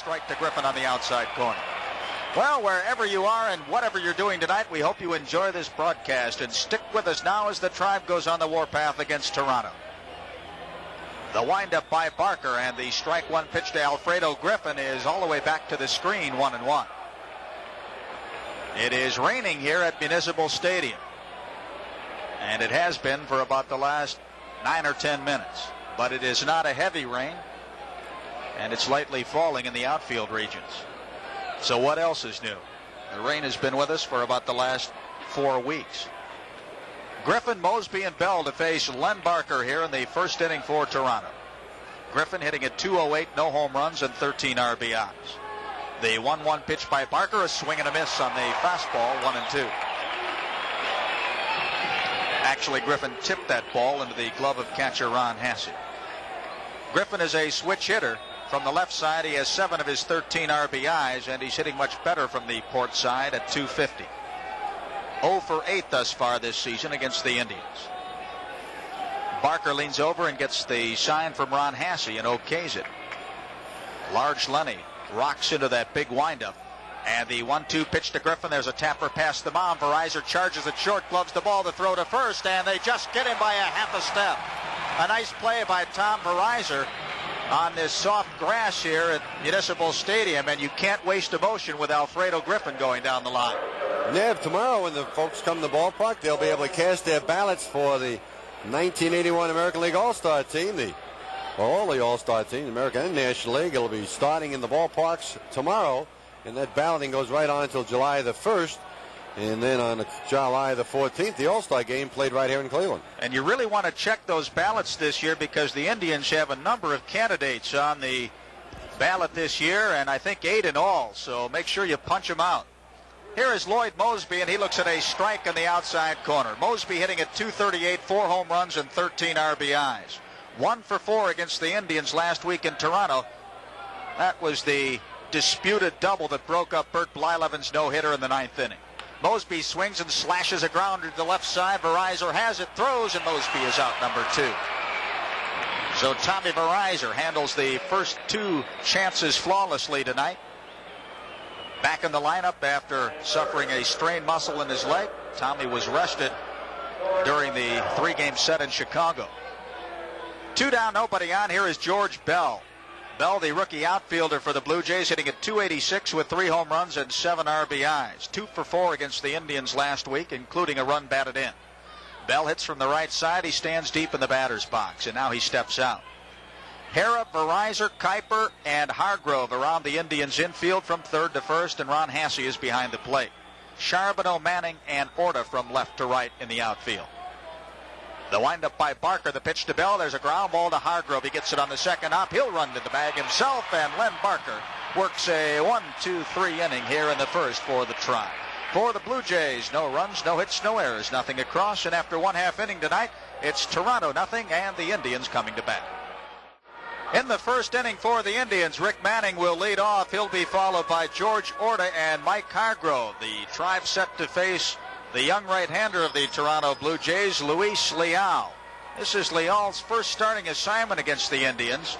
strike to Griffin on the outside corner. Well, wherever you are and whatever you're doing tonight, we hope you enjoy this broadcast and stick with us now as the Tribe goes on the warpath against Toronto. The windup by Barker, and the strike one pitch to Alfredo Griffin is all the way back to the screen, 1-1. It is raining here at Municipal Stadium, and it has been for about the last 9 or 10 minutes. But it is not a heavy rain, and it's lightly falling in the outfield regions. So what else is new? The rain has been with us for about the last 4 weeks. Griffin, Mosby, and Bell to face Len Barker here in the first inning for Toronto. Griffin hitting at .208, no home runs and 13 RBIs. The 1-1 pitch by Barker, a swing and a miss on the fastball, 1-2. Actually, Griffin tipped that ball into the glove of catcher Ron Hasse. Griffin is a switch hitter. From the left side, he has 7 of his 13 RBIs, and he's hitting much better from the port side at .250. 0 for 8 thus far this season against the Indians. Barker leans over and gets the sign from Ron Hasse and okays it. Large Lenny rocks into that big windup. And the 1-2 pitch to Griffin. There's a tapper past the mound. Verizor charges at short, gloves the ball to throw to first, and they just get him by a half a step. A nice play by Tom Verizor on this soft grass here at Municipal Stadium, and you can't waste emotion with Alfredo Griffin going down the line. Nev, tomorrow when the folks come to the ballpark, they'll be able to cast their ballots for the 1981 American League All-Star team. All the All-Star teams, American and National League, will be starting in the ballparks tomorrow. And that balloting goes right on until July the 1st. And then on July the 14th, the All-Star game played right here in Cleveland. And you really want to check those ballots this year because the Indians have a number of candidates on the ballot this year, and I think 8 in all. So make sure you punch them out. Here is Lloyd Mosby, and he looks at a strike on the outside corner. Mosby hitting at .238, 4 home runs and 13 RBIs. 1 for 4 against the Indians last week in Toronto. That was the disputed double that broke up Bert Blyleven's no-hitter in the 9th inning. Mosby swings and slashes a grounder to the left side. Verizor has it, throws, and Mosby is out, number 2. So Tommy Verizor handles the first 2 chances flawlessly tonight. Back in the lineup after suffering a strained muscle in his leg. Tommy was rested during the 3-game set in Chicago. 2 down, nobody on. Here is George Bell. Bell, the rookie outfielder for the Blue Jays, hitting at .286 with 3 home runs and 7 RBIs. 2 for 4 against the Indians last week, including a run batted in. Bell hits from the right side. He stands deep in the batter's box, and now he steps out. Hara, Verizor, Kuiper, and Hargrove around the Indians' infield from third to first, and Ron Hasse is behind the plate. Charbonneau, Manning, and Orta from left to right in the outfield. The windup by Barker, the pitch to Bell. There's a ground ball to Hargrove. He gets it on the second hop. He'll run to the bag himself, and Len Barker works a 1-2-3 inning here in the first for the Tribe. For the Blue Jays, no runs, no hits, no errors, nothing across, and after 1/2 inning tonight, it's Toronto nothing and the Indians coming to bat. In the first inning for the Indians, Rick Manning will lead off. He'll be followed by George Orta and Mike Hargrove. The Tribe set to face the young right-hander of the Toronto Blue Jays, Luis Leal. This is Leal's first starting assignment against the Indians.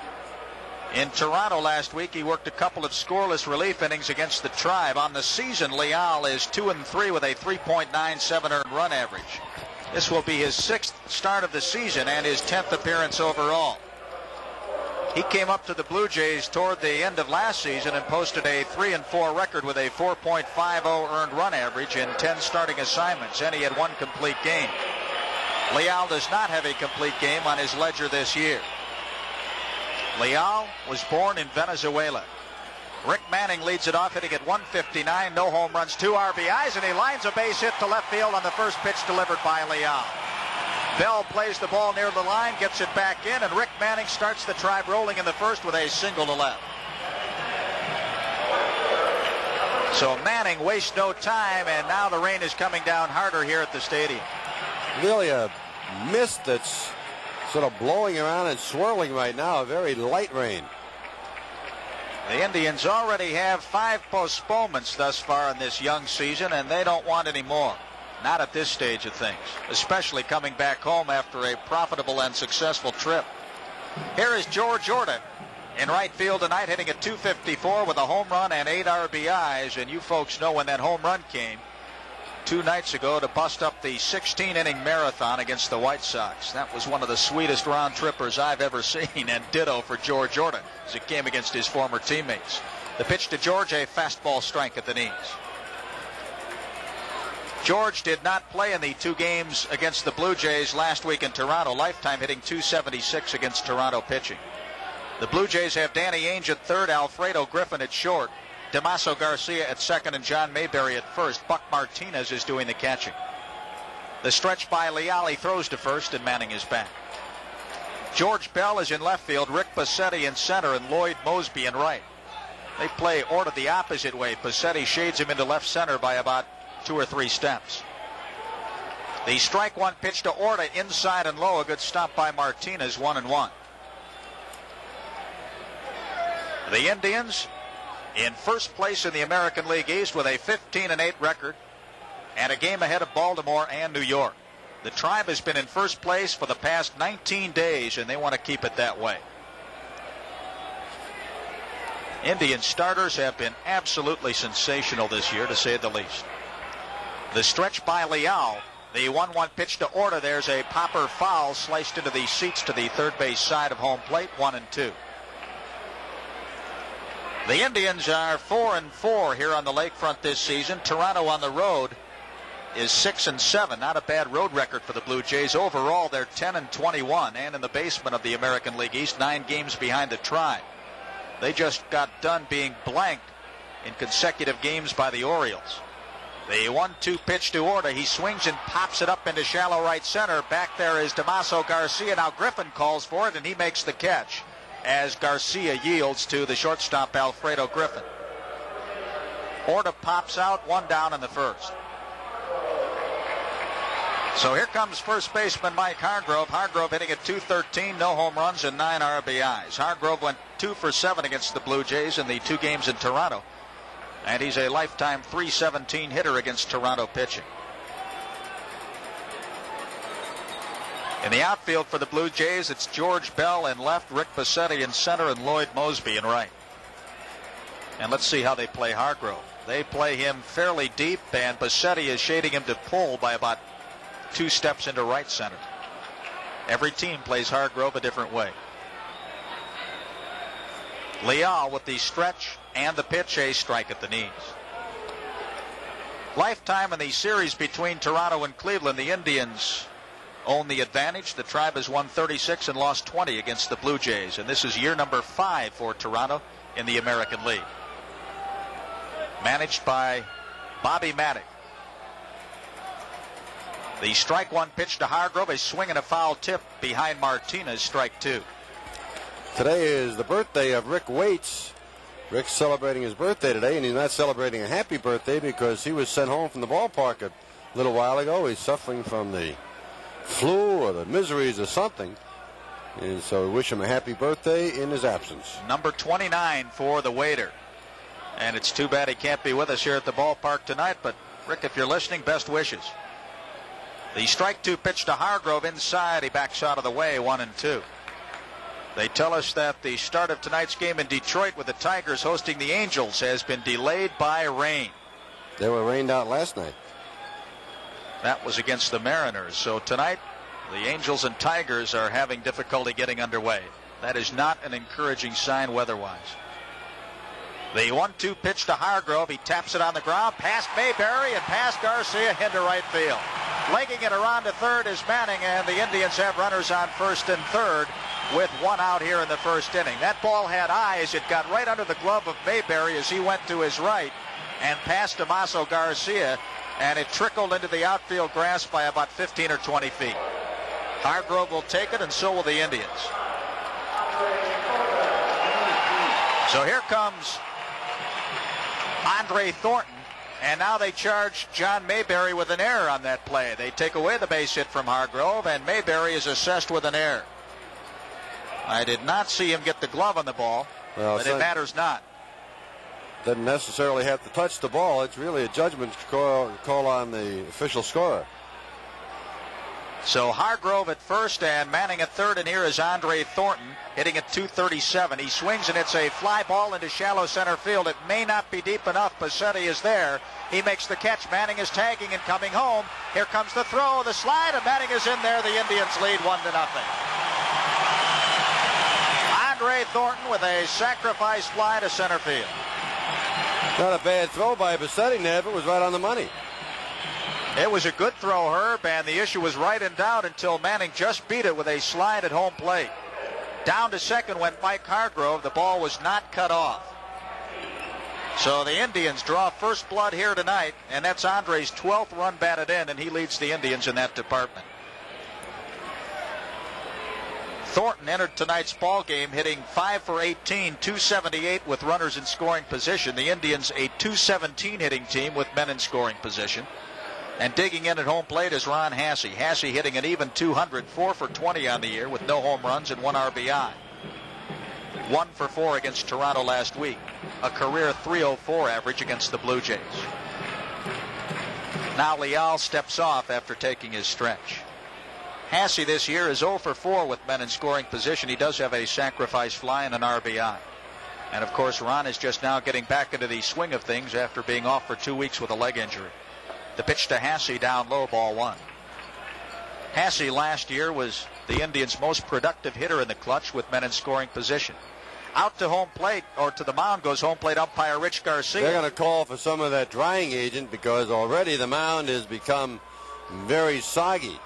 In Toronto last week, he worked a couple of scoreless relief innings against the Tribe. On the season, Leal is 2-3 with a 3.97 earned run average. This will be his 6th start of the season and his 10th appearance overall. He came up to the Blue Jays toward the end of last season and posted a 3-4 record with a 4.50 earned run average in 10 starting assignments, and he had 1 complete game. Leal does not have a complete game on his ledger this year. Leal was born in Venezuela. Rick Manning leads it off, hitting at .159, no home runs, 2 RBIs, and he lines a base hit to left field on the first pitch delivered by Leal. Bell plays the ball near the line, gets it back in, and Rick Manning starts the Tribe rolling in the first with a single to left. So Manning wastes no time, and now the rain is coming down harder here at the stadium. Really a mist that's sort of blowing around and swirling right now, a very light rain. The Indians already have 5 postponements thus far in this young season, and they don't want any more. Not at this stage of things, especially coming back home after a profitable and successful trip. Here is George Orta. in right field tonight, hitting at .254 with a home run and 8 RBIs. And you folks know when that home run came 2 nights ago to bust up the 16-inning marathon against the White Sox. That was one of the sweetest round trippers I've ever seen, and ditto for George Orta as it came against his former teammates. The pitch to George, a fastball strike at the knees. George did not play in the 2 games against the Blue Jays last week in Toronto. Lifetime hitting .276 against Toronto pitching. The Blue Jays have Danny Ainge at third, Alfredo Griffin at short, Damaso Garcia at second, and John Mayberry at first. Buck Martinez is doing the catching. The stretch by Leal. He throws to first, and Manning is back. George Bell is in left field, Rick Bassetti in center, and Lloyd Mosby in right. They play Orta the opposite way. Bassetti shades him into left center by about 2 or 3 steps. The strike one pitch to Orta inside and low. A good stop by Martinez, 1-1. The Indians in first place in the American League East with a 15-8 record and a game ahead of Baltimore and New York. The Tribe has been in first place for the past 19 days, and they want to keep it that way. Indian starters have been absolutely sensational this year, to say the least. The stretch by Leal. The 1-1 pitch to Orta. There's a popper foul sliced into the seats to the third base side of home plate. 1-2. The Indians are 4-4 here on the lakefront this season. Toronto on the road is 6-7. Not a bad road record for the Blue Jays. Overall, they're 10-21, and in the basement of the American League East, 9 games behind the Tribe. They just got done being blanked in consecutive games by the Orioles. The 1-2 pitch to Orta. He swings and pops it up into shallow right center. Back there is Damaso Garcia. Now Griffin calls for it, and he makes the catch as Garcia yields to the shortstop Alfredo Griffin. Orta pops out, 1 down in the first. So here comes first baseman Mike Hargrove. Hargrove hitting at .213, no home runs and 9 RBIs. Hargrove went 2 for 7 against the Blue Jays in the 2 games in Toronto. And he's a lifetime .317 hitter against Toronto pitching. In the outfield for the Blue Jays, it's George Bell in left, Rick Bassetti in center, and Lloyd Mosby in right. And let's see how they play Hargrove. They play him fairly deep, and Bassetti is shading him to pull by about 2 steps into right center. Every team plays Hargrove a different way. Leal with the stretch and the pitch, a strike at the knees. Lifetime in the series between Toronto and Cleveland, the Indians own the advantage. The Tribe has won 36 and lost 20 against the Blue Jays, and this is year number 5 for Toronto in the American League. Managed by Bobby Maddock. The strike one pitch to Hargrove, a swing and a foul tip behind Martinez, strike 2. Today is the birthday of Rick Waits. Rick's celebrating his birthday today, and he's not celebrating a happy birthday because he was sent home from the ballpark a little while ago. He's suffering from the flu or the miseries or something, and so we wish him a happy birthday in his absence. Number 29 for the waiter, and it's too bad he can't be with us here at the ballpark tonight, but Rick, if you're listening, best wishes. The strike 2 pitch to Hargrove inside. He backs out of the way, 1-2. They tell us that the start of tonight's game in Detroit with the Tigers hosting the Angels has been delayed by rain. They were rained out last night. That was against the Mariners. So tonight, the Angels and Tigers are having difficulty getting underway. That is not an encouraging sign weather-wise. The 1-2 pitch to Hargrove. He taps it on the ground, past Mayberry and past Garcia into right field. Legging it around to third is Manning, and the Indians have runners on first and third with 1 out here in the first inning. That ball had eyes. It got right under the glove of Mayberry as he went to his right and past Damaso Garcia, and it trickled into the outfield grass by about 15 or 20 feet. Hargrove will take it, and so will the Indians. So here comes Andre Thornton, and now they charge John Mayberry with an error on that play. They take away the base hit from Hargrove, and Mayberry is assessed with an error. I did not see him get the glove on the ball, but it matters not. Doesn't necessarily have to touch the ball. It's really a judgment call on the official scorer. So Hargrove at first and Manning at third, and here is Andre Thornton hitting at .237. He swings and it's a fly ball into shallow center field. It may not be deep enough. Passetti is there. He makes the catch. Manning is tagging and coming home. Here comes the throw, the slide, and Manning is in there. The Indians lead 1-0. Andre Thornton with a sacrifice fly to center field. Not a bad throw by Passetti, Ned. It was right on the money. It was a good throw, Herb, and the issue was right in doubt until Manning just beat it with a slide at home plate. Down to second went Mike Hargrove. The ball was not cut off. So the Indians draw first blood here tonight, and that's Andre's 12th run batted in, and he leads the Indians in that department. Thornton entered tonight's ball game hitting 5 for 18, .278 with runners in scoring position. The Indians a .217 hitting team with men in scoring position. And digging in at home plate is Ron Hasse. Hasse hitting an even .200, 4 for 20 on the year with no home runs and 1 RBI. 1 for 4 against Toronto last week. A career .304 average against the Blue Jays. Now Leal steps off after taking his stretch. Hasse this year is 0 for 4 with men in scoring position. He does have a sacrifice fly and an RBI. And of course Ron is just now getting back into the swing of things after being off for 2 weeks with a leg injury. The pitch to Hasse down low, ball 1. Hasse last year was the Indians' most productive hitter in the clutch with men in scoring position. Out to home plate, or to the mound, goes home plate umpire Rich Garcia. They're going to call for some of that drying agent because already the mound has become very soggy.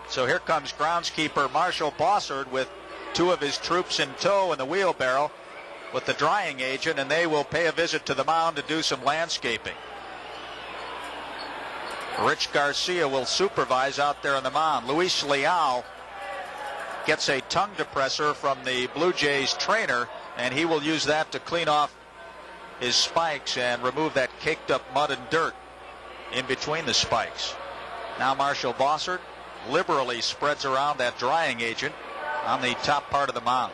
So here comes groundskeeper Marshall Bossard with 2 of his troops in tow in the wheelbarrow with the drying agent, and they will pay a visit to the mound to do some landscaping. Rich Garcia will supervise out there on the mound. Luis Leal gets a tongue depressor from the Blue Jays trainer, and he will use that to clean off his spikes and remove that caked up mud and dirt in between the spikes. Now Marshall Bossard liberally spreads around that drying agent on the top part of the mound.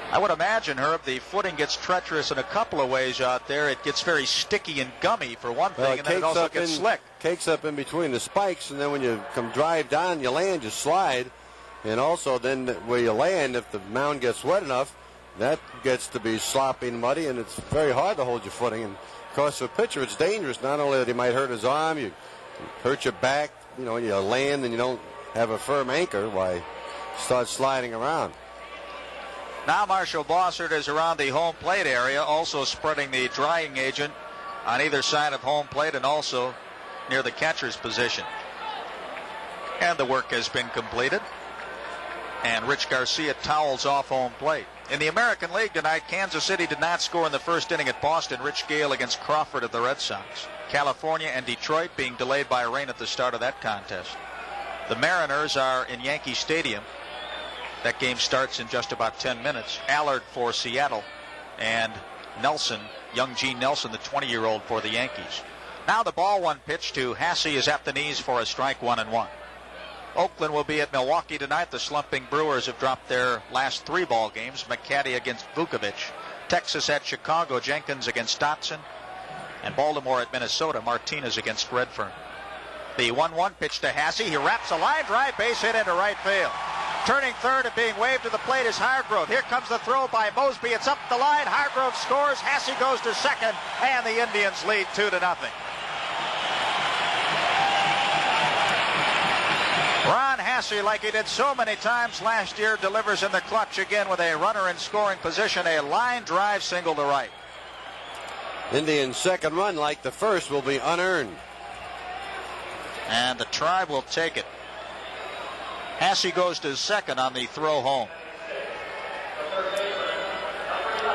I would imagine, Herb, the footing gets treacherous in a couple of ways out there. It gets very sticky and gummy for one thing, and then it also gets slick. Cakes up in between the spikes, and then when you come drive down, you land, you slide. And also then where you land, if the mound gets wet enough, that gets to be sloppy and muddy, and it's very hard to hold your footing. And of course, for a pitcher, it's dangerous. Not only that he might hurt his arm, you hurt your back, you land and you don't have a firm anchor, why start sliding around. Now Marshall Bossard is around the home plate area, also spreading the drying agent on either side of home plate and also near the catcher's position. And the work has been completed. And Rich Garcia towels off home plate. In the American League tonight, Kansas City did not score in the first inning at Boston. Rich Gale against Crawford of the Red Sox. California and Detroit being delayed by rain at the start of that contest. The Mariners are in Yankee Stadium. That game starts in just about 10 minutes. Allard for Seattle and Nelson, young Gene Nelson, the 20-year-old for the Yankees. Now the ball 1 pitch to Hasse is at the knees for a strike, 1-1. Oakland will be at Milwaukee tonight. The slumping Brewers have dropped their last 3 ball games. McCaddy against Vukovic. Texas at Chicago. Jenkins against Dotson. And Baltimore at Minnesota. Martinez against Redfern. The 1-1 pitch to Hasse. He wraps a line drive, base hit into right field. Turning third and being waved to the plate is Hargrove. Here comes the throw by Mosby. It's up the line. Hargrove scores. Hasse goes to second, and the Indians lead 2-0. Ron Hasse, like he did so many times last year, delivers in the clutch again with a runner in scoring position, a line drive single to right. Indians' second run, like the first, will be unearned. And the Tribe will take it. Hasse goes to second on the throw home.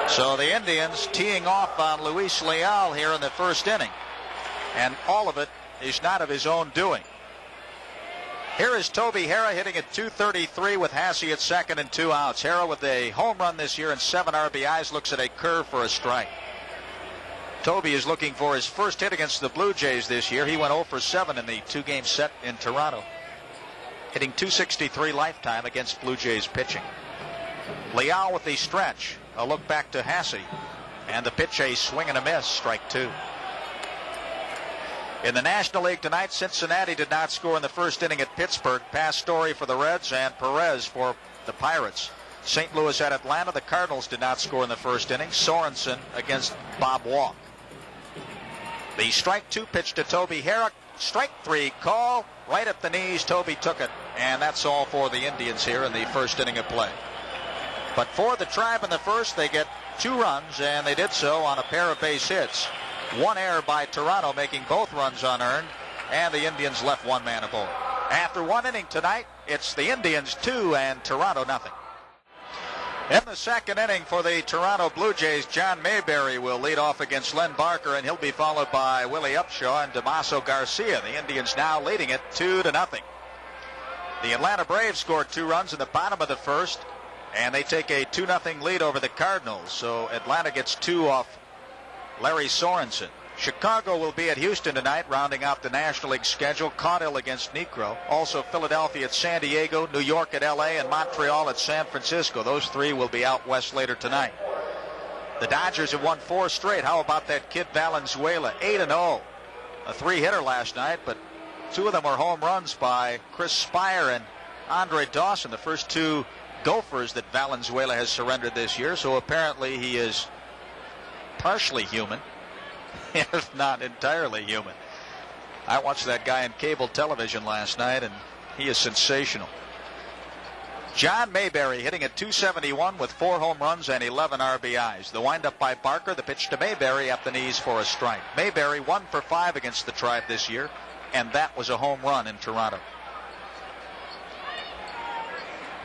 So the Indians teeing off on Luis Leal here in the first inning. And all of it is not of his own doing. Here is Toby Harrah hitting at .233 with Hasse at second and 2 outs. Harrah with a home run this year and 7 RBIs looks at a curve for a strike. Toby is looking for his first hit against the Blue Jays this year. He went 0 for 7 in the 2-game set in Toronto. Hitting .263 lifetime against Blue Jays pitching. Leal with the stretch. A look back to Hasse. And the pitch, a swing and a miss. Strike 2. In the National League tonight, Cincinnati did not score in the first inning at Pittsburgh. Pastore for the Reds and Perez for the Pirates. St. Louis at Atlanta. The Cardinals did not score in the first inning. Sorensen against Bob Walk. The strike 2 pitch to Toby Herrick. Strike 3 call right at the knees. Toby took it, and that's all for the Indians here in the first inning of play. But for the Tribe in the first, they get 2 runs, and they did so on a pair of base hits. 1 error by Toronto, making both runs unearned, and the Indians left 1 man aboard. After 1 inning tonight, it's the Indians 2 and Toronto nothing. In the second inning for the Toronto Blue Jays, John Mayberry will lead off against Len Barker, and he'll be followed by Willie Upshaw and Damaso Garcia. The Indians now leading it 2-0. The Atlanta Braves scored 2 runs in the bottom of the first, and they take a 2-0 lead over the Cardinals. So Atlanta gets 2 off Larry Sorensen. Chicago will be at Houston tonight, rounding out the National League schedule. Caudill against Necro. Also Philadelphia at San Diego, New York at L.A., and Montreal at San Francisco. Those 3 will be out west later tonight. The Dodgers have won 4 straight. How about that kid Valenzuela? 8-0. A 3-hitter last night, but 2 of them were home runs by Chris Spire and Andre Dawson, the first 2 Gophers that Valenzuela has surrendered this year. So apparently he is partially human, if not entirely human. I watched that guy on cable television last night, and he is sensational. John Mayberry hitting at .271 with 4 home runs and 11 RBIs. The windup by Barker, the pitch to Mayberry up the knees for a strike. Mayberry 1 for 5 against the Tribe this year, and that was a home run in Toronto.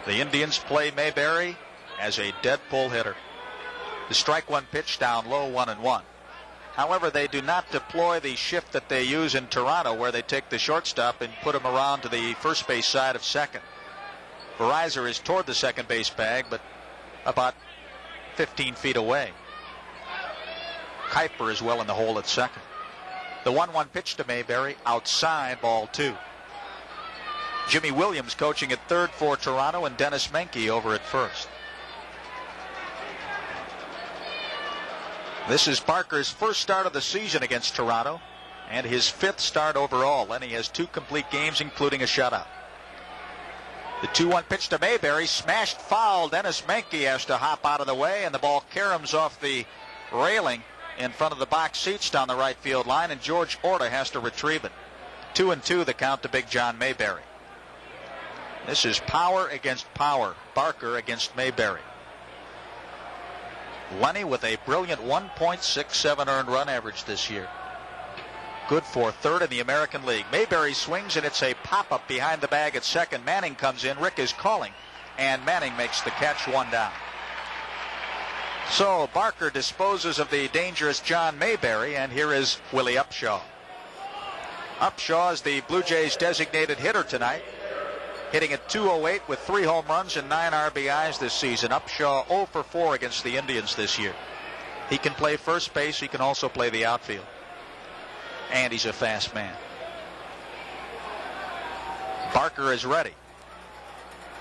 The Indians play Mayberry as a dead pull hitter. The strike 1 pitch down low, 1-1. However, they do not deploy the shift that they use in Toronto, where they take the shortstop and put him around to the first base side of second. Verizon is toward the second base bag, but about 15 feet away. Kuiper is well in the hole at second. The 1-1 pitch to Mayberry, outside, ball 2. Jimmy Williams coaching at third for Toronto, and Dennis Menke over at first. This is Barker's first start of the season against Toronto, and his 5th start overall. Lenny has 2 complete games, including a shutout. The 2-1 pitch to Mayberry, smashed foul. Dennis Menke has to hop out of the way, and the ball caroms off the railing in front of the box seats down the right field line, and George Orta has to retrieve it. 2-2 the count to Big John Mayberry. This is power against power. Barker against Mayberry. Lenny with a brilliant 1.67 earned run average this year. Good for 3rd in the American League. Mayberry swings, and it's a pop-up behind the bag at second. Manning comes in. Rick is calling, and Manning makes the catch, 1 down. So Barker disposes of the dangerous John Mayberry, and here is Willie Upshaw. Upshaw is the Blue Jays' designated hitter tonight, hitting at .208 with 3 home runs and 9 RBIs this season. Upshaw 0 for 4 against the Indians this year. He can play first base. He can also play the outfield. And he's a fast man. Barker is ready.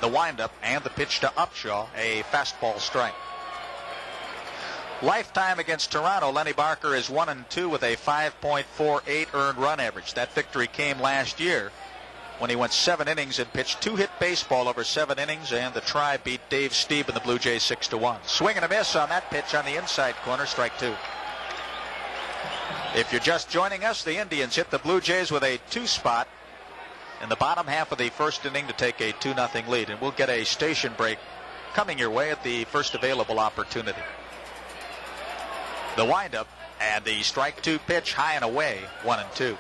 The windup and the pitch to Upshaw, a fastball strike. Lifetime against Toronto, Lenny Barker is 1-2 with a 5.48 earned run average. That victory came last year when he went 7 innings and pitched 2-hit baseball over 7 innings, and the Tribe beat Dave Stieb and the Blue Jays 6-1. Swing and a miss on that pitch on the inside corner, strike 2. If you're just joining us, the Indians hit the Blue Jays with a 2-spot in the bottom half of the first inning to take a 2-0 lead, and we'll get a station break coming your way at the first available opportunity. The windup and the strike 2 pitch, high and away, 1-2.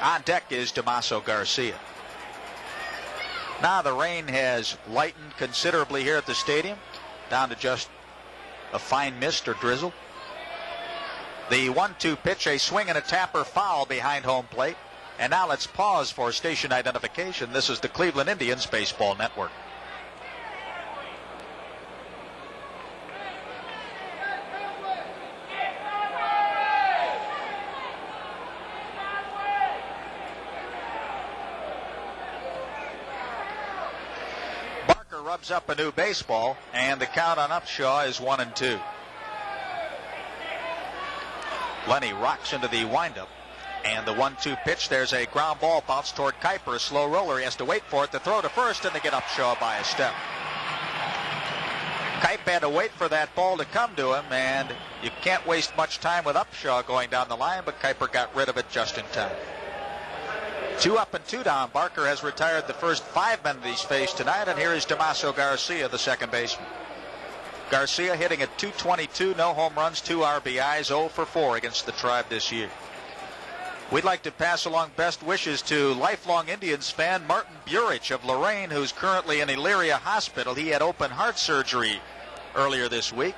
On deck is Damaso Garcia. Now the rain has lightened considerably here at the stadium, down to just a fine mist or drizzle. The 1-2 pitch, a swing and a tapper foul behind home plate. And now let's pause for station identification. This is the Cleveland Indians Baseball Network. Barker rubs up a new baseball, and the count on Upshaw is 1-2. Lenny rocks into the windup And the 1-2 pitch, there's a ground ball bounce toward Kuiper, a slow roller. He has to wait for it to throw to first, and they get Upshaw by a step. Kuiper had to wait for that ball to come to him, and you can't waste much time with Upshaw going down the line, but Kuiper got rid of it just in time. 2 up and 2 down. Barker has retired the first 5 men that he's faced tonight, and here is Damaso Garcia, the second baseman. Garcia hitting at .222, no home runs, 2 RBIs, 0 for 4 against the Tribe this year. We'd like to pass along best wishes to lifelong Indians fan Martin Burich of Lorraine, who's currently in Elyria Hospital. He had open heart surgery earlier this week.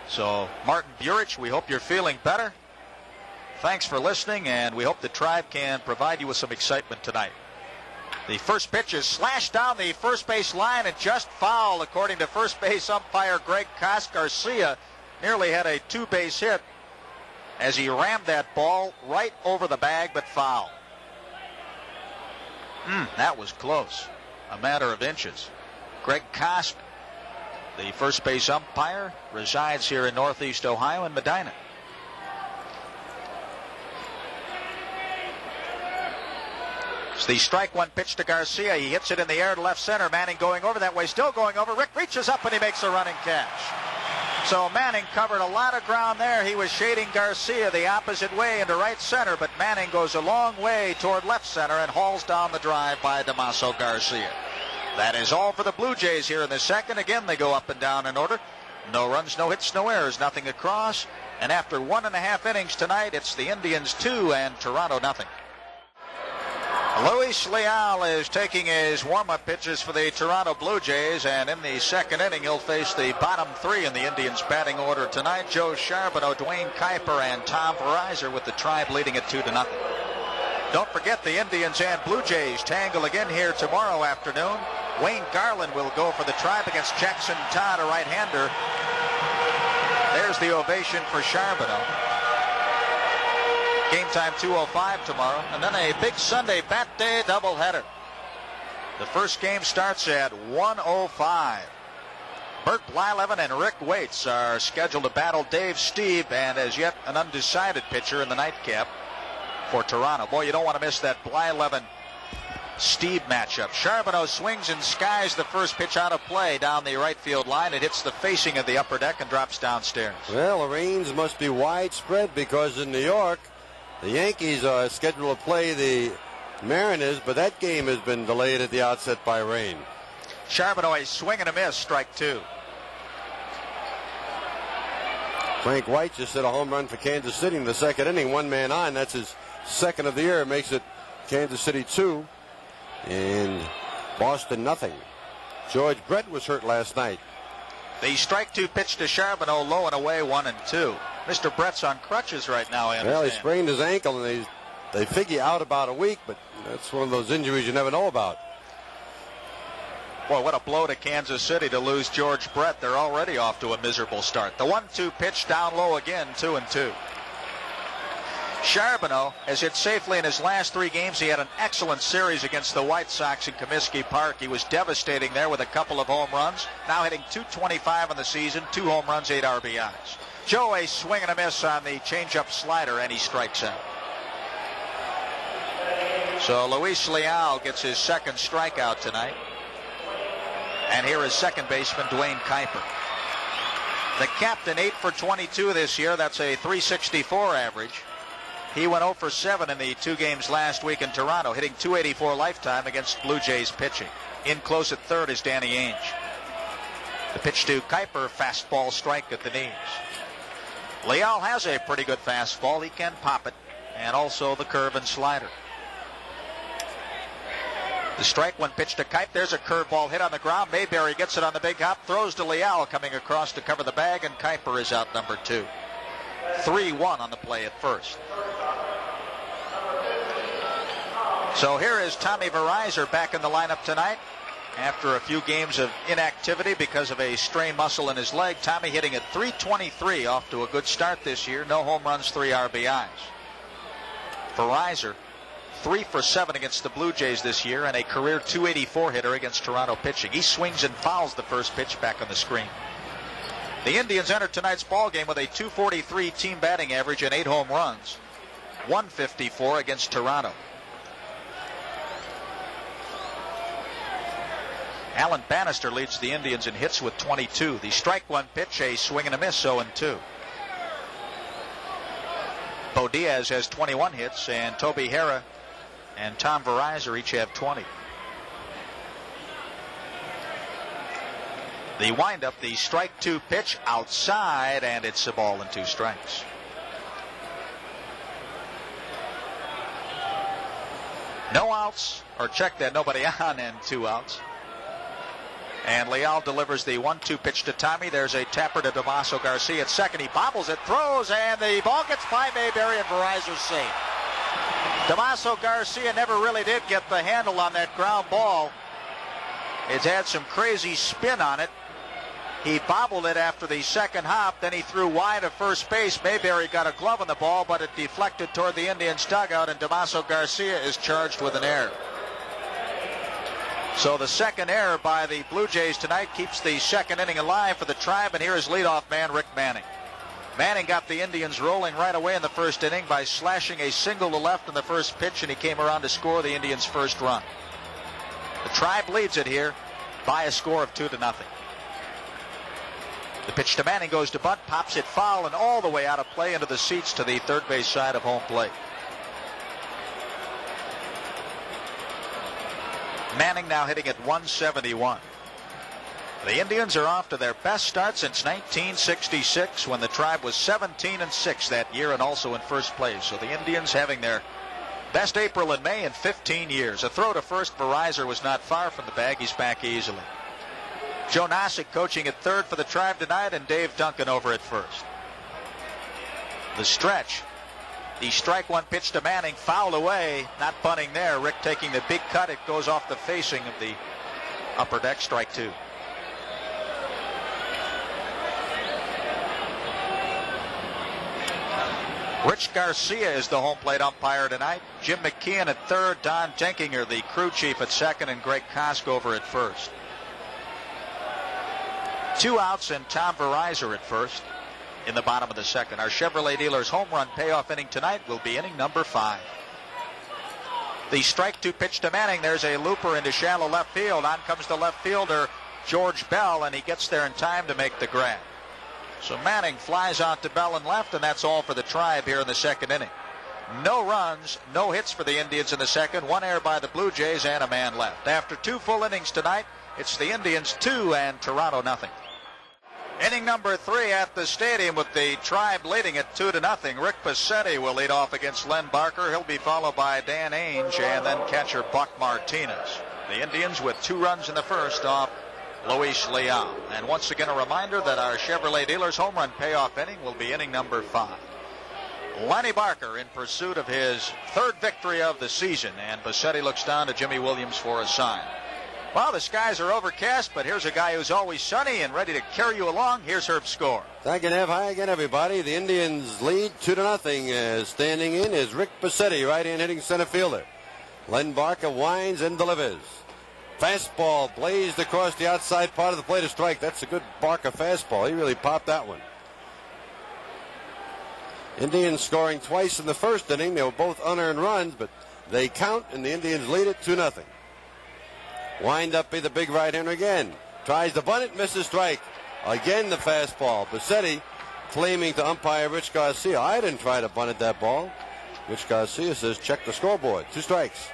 So, Martin Burich, we hope you're feeling better. Thanks for listening, and we hope the Tribe can provide you with some excitement tonight. The first pitch is slashed down the first base line and just foul, according to first base umpire Greg Koss. Garcia nearly had a 2-base hit as he rammed that ball right over the bag, but foul. That was close. A matter of inches. Greg Koss, the first base umpire, resides here in Northeast Ohio in Medina. It's the strike one pitch to Garcia. He hits it in the air to left center. Manning going over that way, still going over. Rick reaches up and he makes a running catch. So Manning covered a lot of ground there. He was shading Garcia the opposite way into right center, but Manning goes a long way toward left center and hauls down the drive by Damaso Garcia. That is all for the Blue Jays here in the second. Again, they go up and down in order. No runs, no hits, no errors, nothing across. And after 1.5 innings tonight, it's the Indians 2 and Toronto nothing. Luis Leal is taking his warm-up pitches for the Toronto Blue Jays, and in the second inning he'll face the bottom 3 in the Indians batting order tonight. Joe Charbonneau, Dwayne Kuiper, and Tom Verizor, with the Tribe leading it 2-0. Don't forget the Indians and Blue Jays tangle again here tomorrow afternoon. Wayne Garland will go for the Tribe against Jackson Todd, a right-hander. There's the ovation for Charbonneau. Game time 2:05 tomorrow, and then a big Sunday bat day doubleheader. The first game starts at 1:05. Bert Blyleven and Rick Waits are scheduled to battle Dave Stieb, and as yet an undecided pitcher in the nightcap for Toronto. Boy, you don't want to miss that Blyleven-Stieb matchup. Charbonneau swings and skies the first pitch out of play down the right field line. It hits the facing of the upper deck and drops downstairs. Well, the rains must be widespread because in New York, the Yankees are scheduled to play the Mariners, but that game has been delayed at the outset by rain. Charbonneau, a swing and a miss, strike 2. Frank White just hit a home run for Kansas City in the second inning, 1 man on. That's his second of the year. Makes it Kansas City 2 and Boston nothing. George Brett was hurt last night. The strike 2 pitch to Charbonneau, low and away, 1-2. Mr. Brett's on crutches right now, I understand. Well, he sprained his ankle, and they figure out about a week, but that's one of those injuries you never know about. Boy, what a blow to Kansas City to lose George Brett. They're already off to a miserable start. The 1-2 pitch down low again, 2-2. Charbonneau has hit safely in his last 3 games. He had an excellent series against the White Sox in Comiskey Park. He was devastating there with a couple of home runs. Now hitting .225 in the season, 2 home runs, 8 RBIs. Joe, a swing and a miss on the changeup slider, and he strikes out. So Luis Leal gets his second strikeout tonight. And here is second baseman Dwayne Kuiper. The captain, 8 for 22 this year. That's a .364 average. He went 0 for 7 in the 2 games last week in Toronto, hitting .284 lifetime against Blue Jays pitching. In close at third is Danny Ainge. The pitch to Kuiper, fastball strike at the knees. Leal has a pretty good fastball. He can pop it, and also the curve and slider. The strike one pitch to Kuiper. There's a curveball hit on the ground. Mayberry gets it on the big hop, throws to Leal coming across to cover the bag, and Kuiper is out number 2. 3-1 on the play at first. So here is Tommy Verizor back in the lineup tonight. After a few games of inactivity because of a strained muscle in his leg, Tommy hitting at .323, off to a good start this year. No home runs, 3 RBIs. Verizor, 3 for 7 against the Blue Jays this year, and a career .284 hitter against Toronto pitching. He swings and fouls the first pitch back on the screen. The Indians enter tonight's ball game with a .243 team batting average and 8 home runs. 154 against Toronto. Alan Bannister leads the Indians in hits with 22. The strike one pitch, a swing and a miss, 0-2. Bo Diaz has 21 hits, and Toby Harrah and Tom Verizor each have 20. The windup, the strike two pitch outside, and it's a ball and 2 strikes. No outs, or check that, nobody on, and 2 outs. And Leal delivers the 1-2 pitch to Tommy. There's a tapper to Damaso Garcia at second. He bobbles it, throws, and the ball gets by Mayberry, and Verizor's safe. Damaso Garcia never really did get the handle on that ground ball. It's had some crazy spin on it. He bobbled it after the second hop, then he threw wide of first base. Mayberry got a glove on the ball, but it deflected toward the Indians' dugout, and Damaso Garcia is charged with an error. So the second error by the Blue Jays tonight keeps the second inning alive for the Tribe, and here is leadoff man Rick Manning. Manning got the Indians rolling right away in the first inning by slashing a single to left in the first pitch, and he came around to score the Indians' first run. The Tribe leads it here by a score of 2-0. The pitch to Manning goes to bunt, pops it foul, and all the way out of play into the seats to the third base side of home plate. Manning now hitting at 171. The Indians are off to their best start since 1966, when the Tribe was 17-6 that year and also in first place. So the Indians having their best April and May in 15 years. A throw to first. Verizor was not far from the bag. He's back easily. Joe Nosick coaching at third for the Tribe tonight, and Dave Duncan over at first. The stretch. The strike one pitch to Manning, fouled away, not bunting there. Rick taking the big cut. It goes off the facing of the upper deck, strike 2. Rich Garcia is the home plate umpire tonight. Jim McKeon at third, Don Jenkinger, the crew chief, at second, and Greg Koskover at first. 2 outs and Tom Verizor at first in the bottom of the second. Our Chevrolet dealers home run payoff inning tonight will be inning number 5. The strike 2 pitch to Manning. There's a looper into shallow left field. On comes the left fielder George Bell, and he gets there in time to make the grab. So Manning flies out to Bell and left, and that's all for the Tribe here in the second inning. No runs, no hits for the Indians in the second. 1 error by the Blue Jays and a man left. After 2 full innings tonight, it's the Indians 2 and Toronto nothing. Inning number 3 at the stadium with the Tribe leading at 2-0. Rick Passetti will lead off against Len Barker. He'll be followed by Dan Ainge and then catcher Buck Martinez. The Indians with 2 runs in the first off Luis Leal. And once again a reminder that our Chevrolet dealers home run payoff inning will be inning number 5. Lenny Barker in pursuit of his 3rd victory of the season, and Passetti looks down to Jimmy Williams for a sign. Well, the skies are overcast, but here's a guy who's always sunny and ready to carry you along. Here's Herb Score. Thank you, Nev. Hi again, everybody. The Indians lead 2-0. Standing in is Rick Passetti, right-hand hitting center fielder. Len Barker winds and delivers. Fastball blazed across the outside part of the plate, a strike. That's a good Barker fastball. He really popped that one. Indians scoring twice in the first inning. They were both unearned runs, but they count, and the Indians lead it 2-0. Wind up be the big right-hander again. Tries to bunt it, misses strike. Again the fastball. Passetti claiming to umpire Rich Garcia. I didn't try to bunt it that ball. Rich Garcia says check the scoreboard. 2 strikes.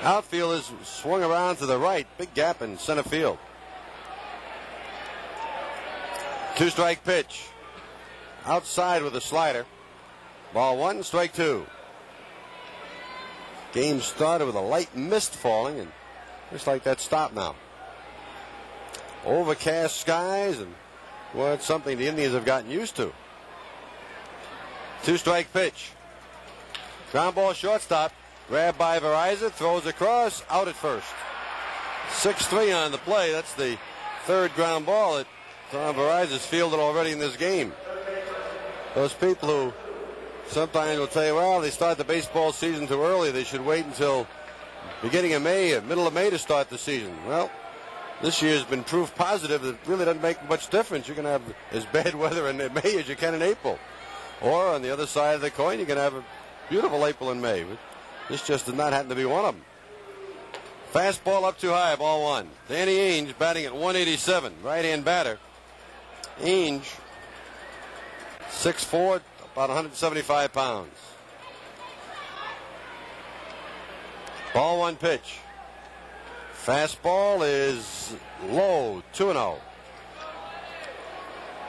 Outfielders swung around to the right. Big gap in center field. 2-strike pitch. Outside with a slider. Ball 1, strike 2. Game started with a light mist falling, and looks like that stopped now. Overcast skies, and well, it's something the Indians have gotten used to. 2-strike pitch. Ground ball shortstop. Grabbed by Verizor, throws across, out at first. 6-3 on the play. That's the 3rd ground ball that Tom Verizor's fielded already in this game. Those people who sometimes will tell you, well, they start the baseball season too early. They should wait until beginning of May or middle of May to start the season. Well, this year has been proof positive that it really doesn't make much difference. You can have as bad weather in May as you can in April. Or on the other side of the coin, you can have a beautiful April in May. This just did not happen to be one of them. Fastball up too high, ball one. Danny Ainge batting at 187, right-hand batter. Ainge, 6'4", about 175 pounds. Ball one pitch. Fastball is low, 2-0.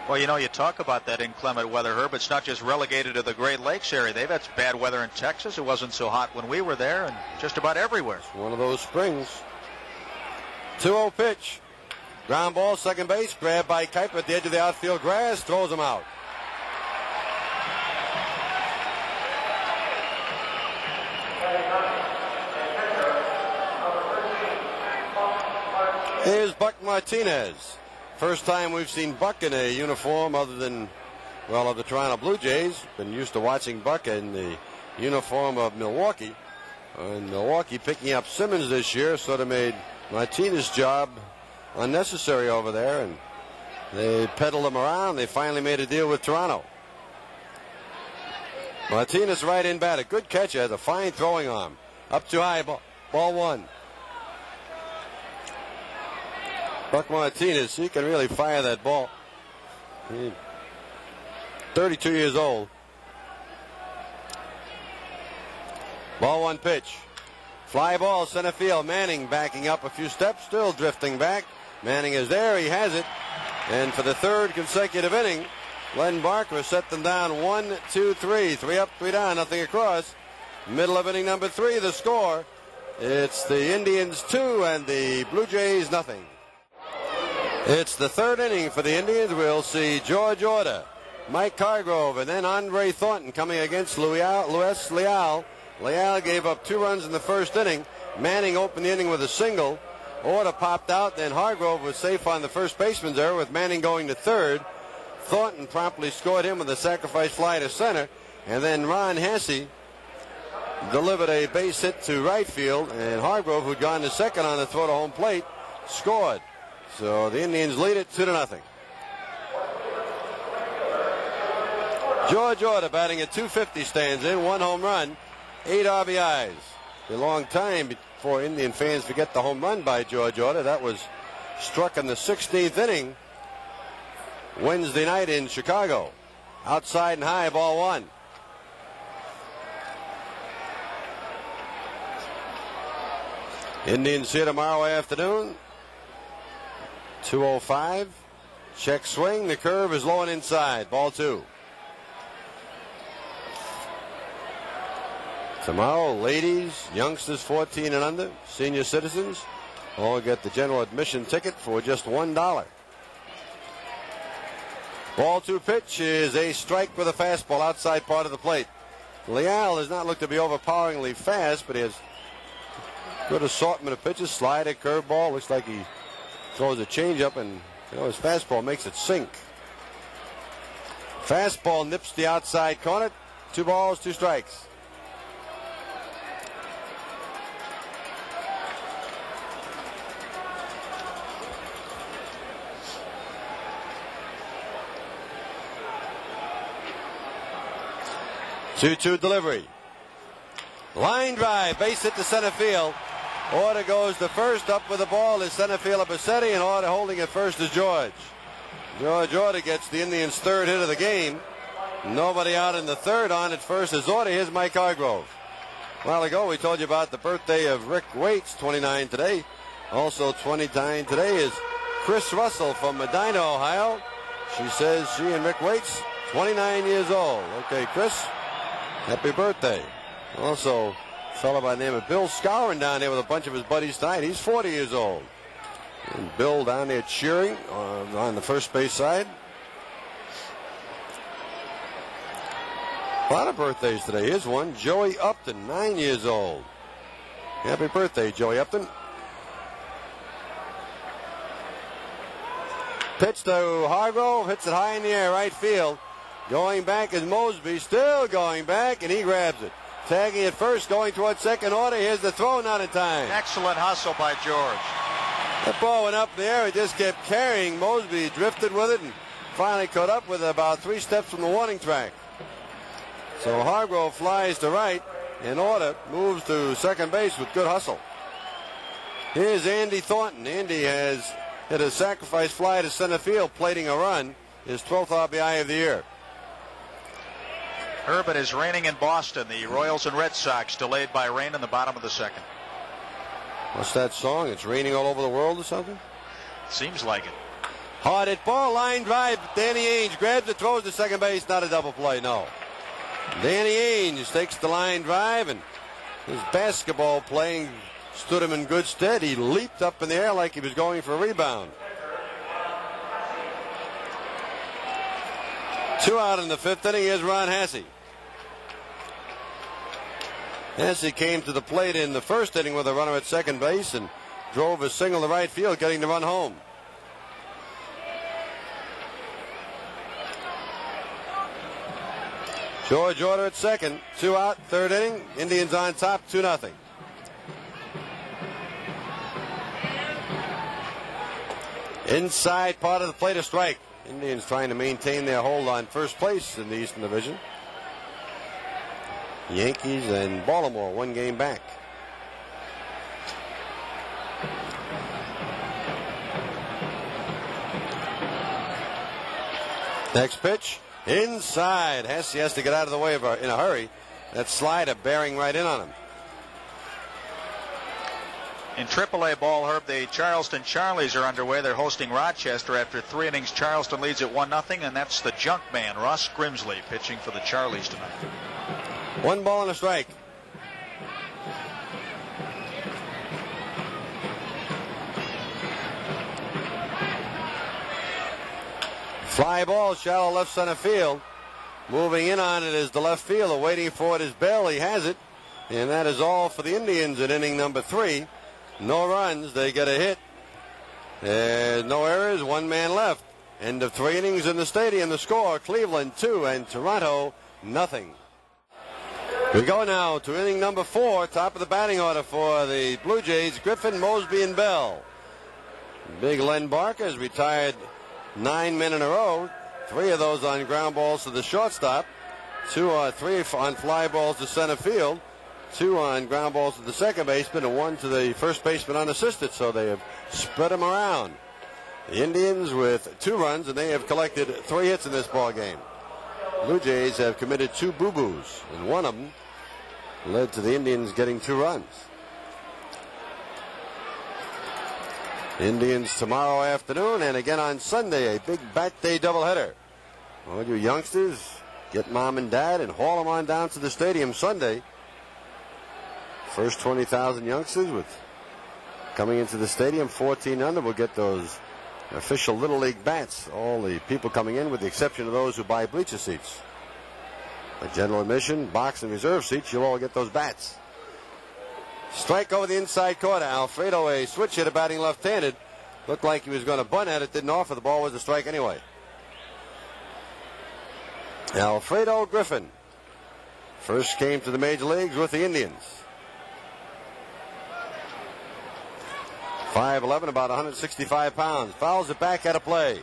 Well, you know, you talk about that inclement weather, Herb. It's not just relegated to the Great Lakes area. They've had bad weather in Texas. It wasn't so hot when we were there, and just about everywhere. It's one of those springs. 2-0 pitch. Ground ball, second base, grabbed by Kuiper at the edge of the outfield grass, throws him out. Here's Buck Martinez. First time we've seen Buck in a uniform other than, well, of the Toronto Blue Jays. Been used to watching Buck in the uniform of Milwaukee. And Milwaukee picking up Simmons this year sort of made Martinez's job unnecessary over there, and they peddled him around. They finally made a deal with Toronto. Martinez right in batter. Good catcher, has a fine throwing arm. Up too high, ball one. Buck Martinez, he can really fire that ball. He's 32 years old. Ball one pitch. Fly ball, center field. Manning backing up a few steps, still drifting back. Manning is there, he has it. And for the third consecutive inning, Len Barker set them down 1-2-3. 3 up, 3 down, nothing across. Middle of inning number 3, the score. It's the Indians 2 and the Blue Jays nothing. It's the third inning for the Indians. We'll see George Order, Mike Hargrove, and then Andre Thornton coming against Luis Leal. Leal gave up 2 runs in the first inning. Manning opened the inning with a single. Order popped out, then Hargrove was safe on the first baseman's error with Manning going to third. Thornton promptly scored him with a sacrifice fly to center, and then Ron Hasse delivered a base hit to right field, and Hargrove, who'd gone to second on the throw to home plate, scored. So the Indians lead it 2-0. George Order batting at 250 stands in, 1 home run, 8 RBIs. A long time before Indian fans forget the home run by George Order. That was struck in the 16th inning Wednesday night in Chicago. Outside and high, ball one. Indians here tomorrow afternoon. 2:05. Check swing. The curve is low and inside. Ball two. Tomorrow, ladies, youngsters 14 and under, senior citizens, all get the general admission ticket for just $1. Ball two pitch is a strike with a fastball outside part of the plate. Leal does not look to be overpoweringly fast, but he has good assortment of pitches. Slider, curveball. Looks like he throws a changeup, and his fastball makes it sink. Fastball nips the outside corner. 2 balls, 2 strikes. Two-two delivery. Line drive, base hit to center field. Order goes to first. Up with the ball is center fielder Bassetti, and Order holding at first is George. George Order gets the Indians' 3rd hit of the game. Nobody out in the 3rd. On at first is Order. Here's Mike Hargrove. A while ago we told you about the birthday of Rick Waits, 29 today. Also 29 today is Chris Russell from Medina, Ohio. She says she and Rick Waits, 29 years old. Okay, Chris, happy birthday. Also, a fellow by the name of Bill Scourin down there with a bunch of his buddies tonight. He's 40 years old. And Bill down there cheering on the first base side. A lot of birthdays today. Here's one. Joey Upton, 9 years old. Happy birthday, Joey Upton. Pitch to Hargrove. Hits it high in the air, right field. Going back is Mosby. Still going back, and he grabs it. Tagging it first, going towards second. Order. Here's the throw, not in time. Excellent hustle by George. That ball went up in the air. It just kept carrying. Mosby drifted with it and finally caught up with it about 3 steps from the warning track. So Hargrove flies to right, and Orta moves to second base with good hustle. Here's Andy Thornton. Andy has hit a sacrifice fly to center field, plating a run. His 12th RBI of the year. Herb, it is raining in Boston. The Royals and Red Sox delayed by rain in the bottom of the second. What's that song? It's raining all over the world or something? Seems like it. Hard hit ball, line drive. Danny Ainge grabs it, throws to second base. Not a double play, no. Danny Ainge takes the line drive, and his basketball playing stood him in good stead. He leaped up in the air like he was going for a rebound. 2 out in the 5th inning. Here's Ron Hasse. Hasse came to the plate in the 1st inning with a runner at second base and drove a single to right field, getting the run home. George Orta at second. 2 out, 3rd inning. Indians on top, 2-0. Inside part of the plate, a strike. Indians trying to maintain their hold on first place in the Eastern Division. Yankees and Baltimore 1 game back. Next pitch, inside. Hasse has to get out of the way in a hurry. That slider bearing right in on him. In AAA ball, Herb, the Charleston Charlies are underway. They're hosting Rochester. After 3 innings, Charleston leads at 1-0, and that's the junk man, Ross Grimsley, pitching for the Charlies tonight. 1 ball and a strike. Fly ball, shallow left center field. Moving in on it is the left fielder. Waiting for it is Bell. He has it. And that is all for the Indians in inning number 3. No runs. They get a hit. No errors. 1 man left. End of 3 innings in the stadium. The score, Cleveland 2 and Toronto 0. We go now to inning number 4. Top of the batting order for the Blue Jays. Griffin, Mosby, and Bell. Big Len Barker has retired 9 men in a row. 3 of those on ground balls to the shortstop. 3 on fly balls to center field. 2 on ground balls to the second baseman, and 1 to the first baseman unassisted. So they have spread them around. The Indians with 2 runs, and they have collected 3 hits in this ball game. Blue Jays have committed 2 boo-boos, and 1 of them led to the Indians getting 2 runs. Indians tomorrow afternoon, and again on Sunday, a big bat day doubleheader. All you youngsters, get mom and dad and haul them on down to the stadium Sunday. First 20,000 youngsters coming into the stadium, 14 under, will get those official Little League bats. All the people coming in, with the exception of those who buy bleacher seats. The general admission, box, and reserve seats, you'll all get those bats. Strike over the inside corner. Alfredo, a switch hitter, batting left-handed. Looked like he was going to bunt at it, didn't offer. The ball was a strike anyway. Alfredo Griffin first came to the major leagues with the Indians. 5'11", about 165 pounds. Fouls it back at a play.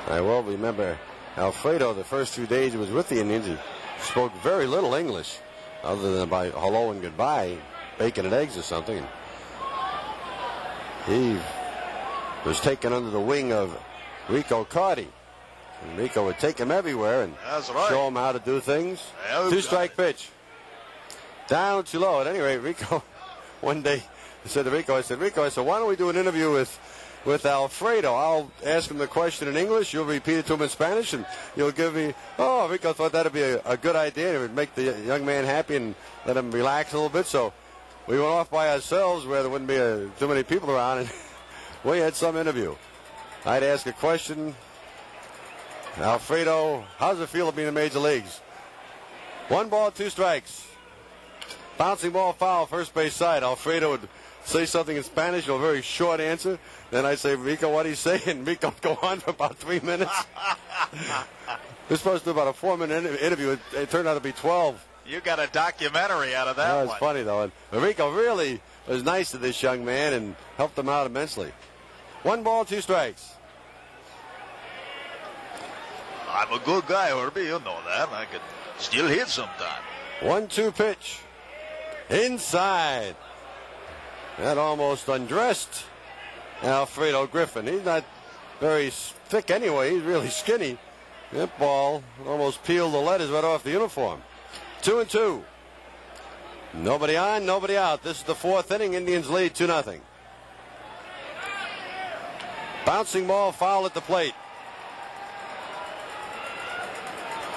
I well remember Alfredo the first 2 days he was with the Indians. He spoke very little English, other than by hello and goodbye, bacon and eggs or something. He was taken under the wing of Rico Carty. And Rico would take him everywhere and show him how to do things. 2-strike pitch. Down too low. At any rate, Rico, one day, I said to Rico, I said, why don't we do an interview with Alfredo? I'll ask him the question in English, you'll repeat it to him in Spanish, and you'll give me, Rico thought that'd be a good idea. It would make the young man happy and let him relax a little bit. So we went off by ourselves where there wouldn't be too many people around, and we had some interview. I'd ask a question. Alfredo, how does it feel to be in the major leagues? 1 ball, 2 strikes. Bouncing ball foul, first base side. Alfredo would say something in Spanish, a very short answer. Then I'd say, Rico, what do you say? And Rico would go on for about 3 minutes. We're supposed to do about a 4-minute interview. It turned out to be 12. You got a documentary out of that That was one. funny, though. And Rico really was nice to this young man and helped him out immensely. 1 ball, 2 strikes. I'm a good guy, Herbie. You know that. I could still hit sometime. 1-2 pitch. Inside. That almost undressed Alfredo Griffin. He's not very thick anyway. He's really skinny. That ball almost peeled the letters right off the uniform. 2-2. Nobody on, nobody out. This is the 4th inning. Indians lead 2-0. Bouncing ball, foul at the plate.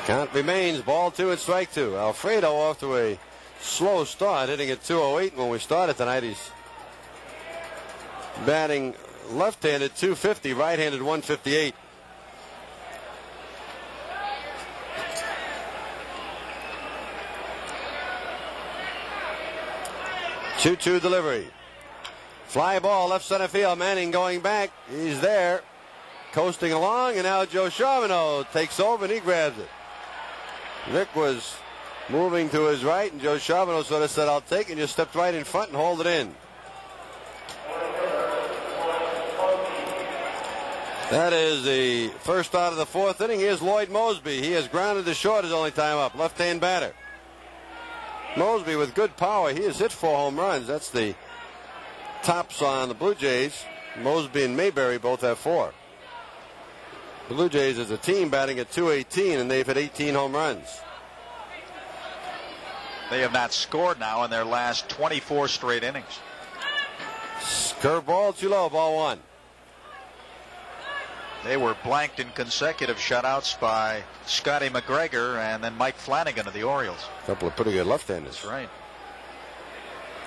Count remains ball 2 and strike 2. Alfredo off to a slow start, hitting at 208 when we started tonight. He's batting left-handed 250, right-handed 158. Two delivery. Fly ball left center field. Manning going back. He's there. Coasting along, and now Joe Charbonneau takes over and he grabs it. Rick was moving to his right, and Joe Charbonneau sort of said, I'll take it, and just stepped right in front and hauled it in. That is the first out of the 4th inning. Here's Lloyd Mosby. He has grounded to short his only time up. Left-hand batter. Mosby with good power. He has hit 4 home runs. That's the tops on the Blue Jays. Mosby and Mayberry both have 4. The Blue Jays as a team batting at 218, and they've hit 18 home runs. They have not scored now in their last 24 straight innings. Curveball too low, ball 1. They were blanked in consecutive shutouts by Scotty McGregor and then Mike Flanagan of the Orioles. A couple of pretty good left-handers. That's right.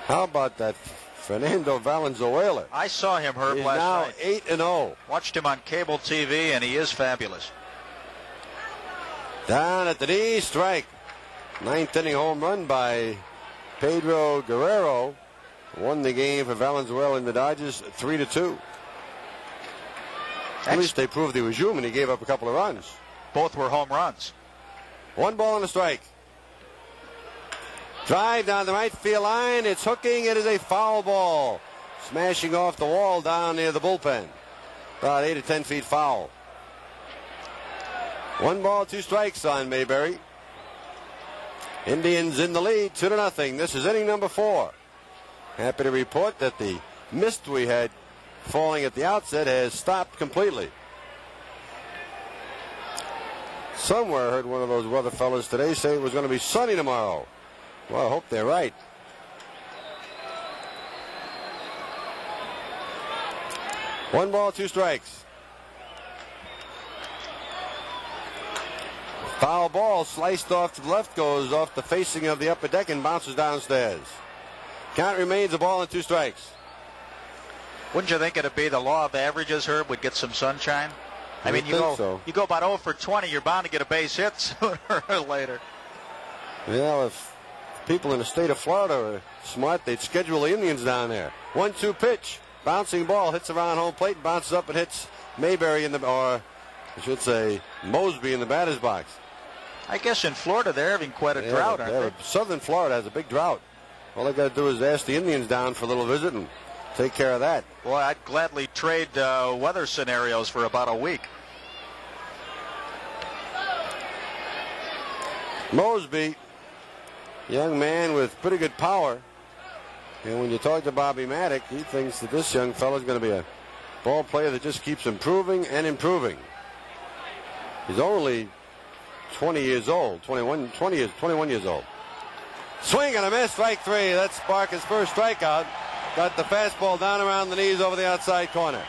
How about that Fernando Valenzuela? I saw him, Herb, He's last now night. 8-0. Watched him on cable TV, and he is fabulous. Down at the knee, strike. 9th inning home run by Pedro Guerrero. Won the game for Valenzuela and the Dodgers 3-2. At least they proved he was human. He gave up a couple of runs. Both were home runs. 1 ball and a strike. Drive down the right field line. It's hooking. It is a foul ball. Smashing off the wall down near the bullpen. About 8 or 10 feet foul. 1 ball, 2 strikes on Mayberry. Indians in the lead, 2-0. This is inning number 4. Happy to report that the mist we had falling at the outset has stopped completely. Somewhere I heard one of those weather fellas today say it was going to be sunny tomorrow. Well, I hope they're right. One ball, 2 strikes. Foul ball sliced off to the left, goes off the facing of the upper deck and bounces downstairs. Count remains a ball and 2 strikes. Wouldn't you think it'd be the law of averages, Herb, would get some sunshine? I mean, you go about 0 for 20, you're bound to get a base hit sooner or later. Yeah, if people in the state of Florida are smart, they'd schedule the Indians down there. 1-2 pitch. Bouncing ball hits around home plate and bounces up and hits Mayberry or I should say Mosby in the batter's box. I guess in Florida they're having quite a drought, aren't they? Southern Florida has a big drought. All they've got to do is ask the Indians down for a little visit and take care of that. Boy, I'd gladly trade weather scenarios for about a week. Mosby, young man with pretty good power. And when you talk to Bobby Maddock, he thinks that this young fella's going to be a ball player that just keeps improving and improving. He's only 20 years old, 21 years old. Swing and a miss, strike 3. That's Barker's first strikeout. Got the fastball down around the knees over the outside corner.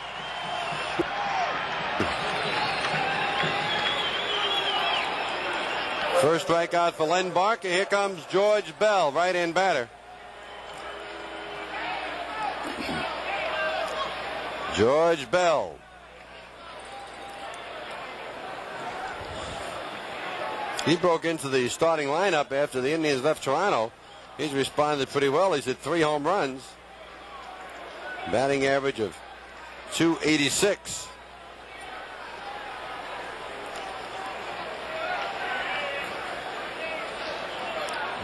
First strikeout for Len Barker. Here comes George Bell, right-hand batter. George Bell. He broke into the starting lineup after the Indians left Toronto. He's responded pretty well. He's hit 3 home runs. Batting average of .286.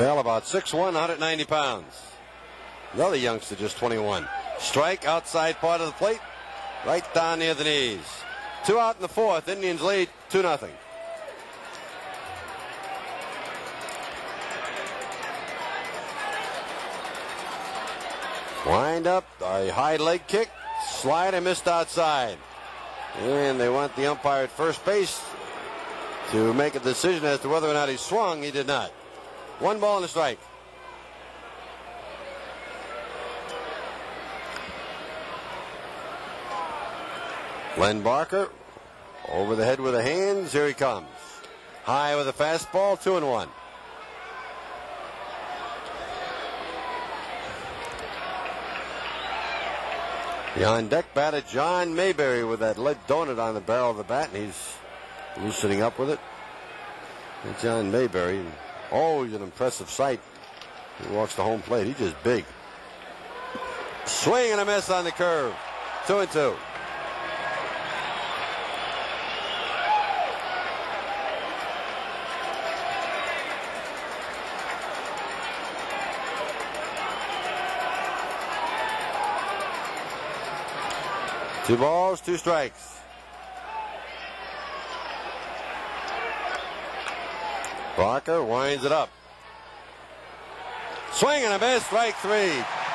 Bell about 6'1", 190 pounds. Another youngster, just 21. Strike outside part of the plate, right down near the knees. 2 out in the 4th. Indians lead 2-0. Wind up, a high leg kick, slider missed outside. And they want the umpire at first base to make a decision as to whether or not he swung. He did not. 1 ball and a strike. Len Barker over the head with the hands. Here he comes. High with a fastball, 2-1. The on deck batter, John Mayberry, with that lead donut on the barrel of the bat, and he's loosening up with it. And John Mayberry, always an impressive sight. He walks the home plate. He's just big. Swing and a miss on the curve. 2-2. Two balls, 2 strikes. Barker winds it up. Swing and a miss, strike 3.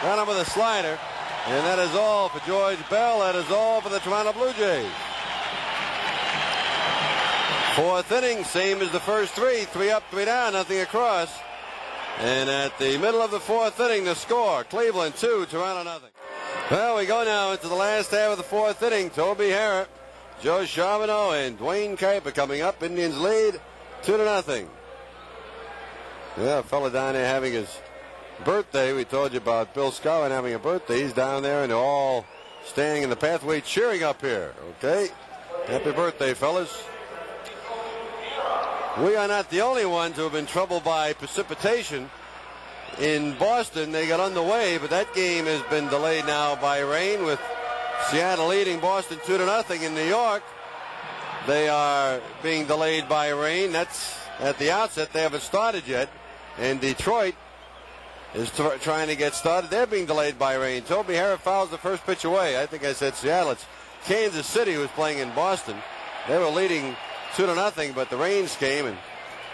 Got him with a slider. And that is all for George Bell. That is all for the Toronto Blue Jays. 4th inning, same as the first 3. 3 up, 3 down, nothing across. And at the middle of the 4th inning, the score, Cleveland 2, Toronto nothing. Well, we go now into the last half of the 4th inning. Toby Harrah, Joe Charbonneau, and Dwayne Kuiper coming up. Indians lead 2-0. Yeah, a fella down there having his birthday. We told you about Bill Scowen having a birthday. He's down there, and they're all standing in the pathway cheering up here. Okay? Happy birthday, fellas. We are not the only ones who have been troubled by precipitation. In Boston, they got underway, but that game has been delayed now by rain, with Seattle leading Boston 2-0. In New York, they are being delayed by rain. That's at the outset. They haven't started yet. And Detroit is trying to get started. They're being delayed by rain. Toby Harrah fouls the first pitch away. I think I said Seattle. It's Kansas City who was playing in Boston. They were leading 2-0, but the rains came, and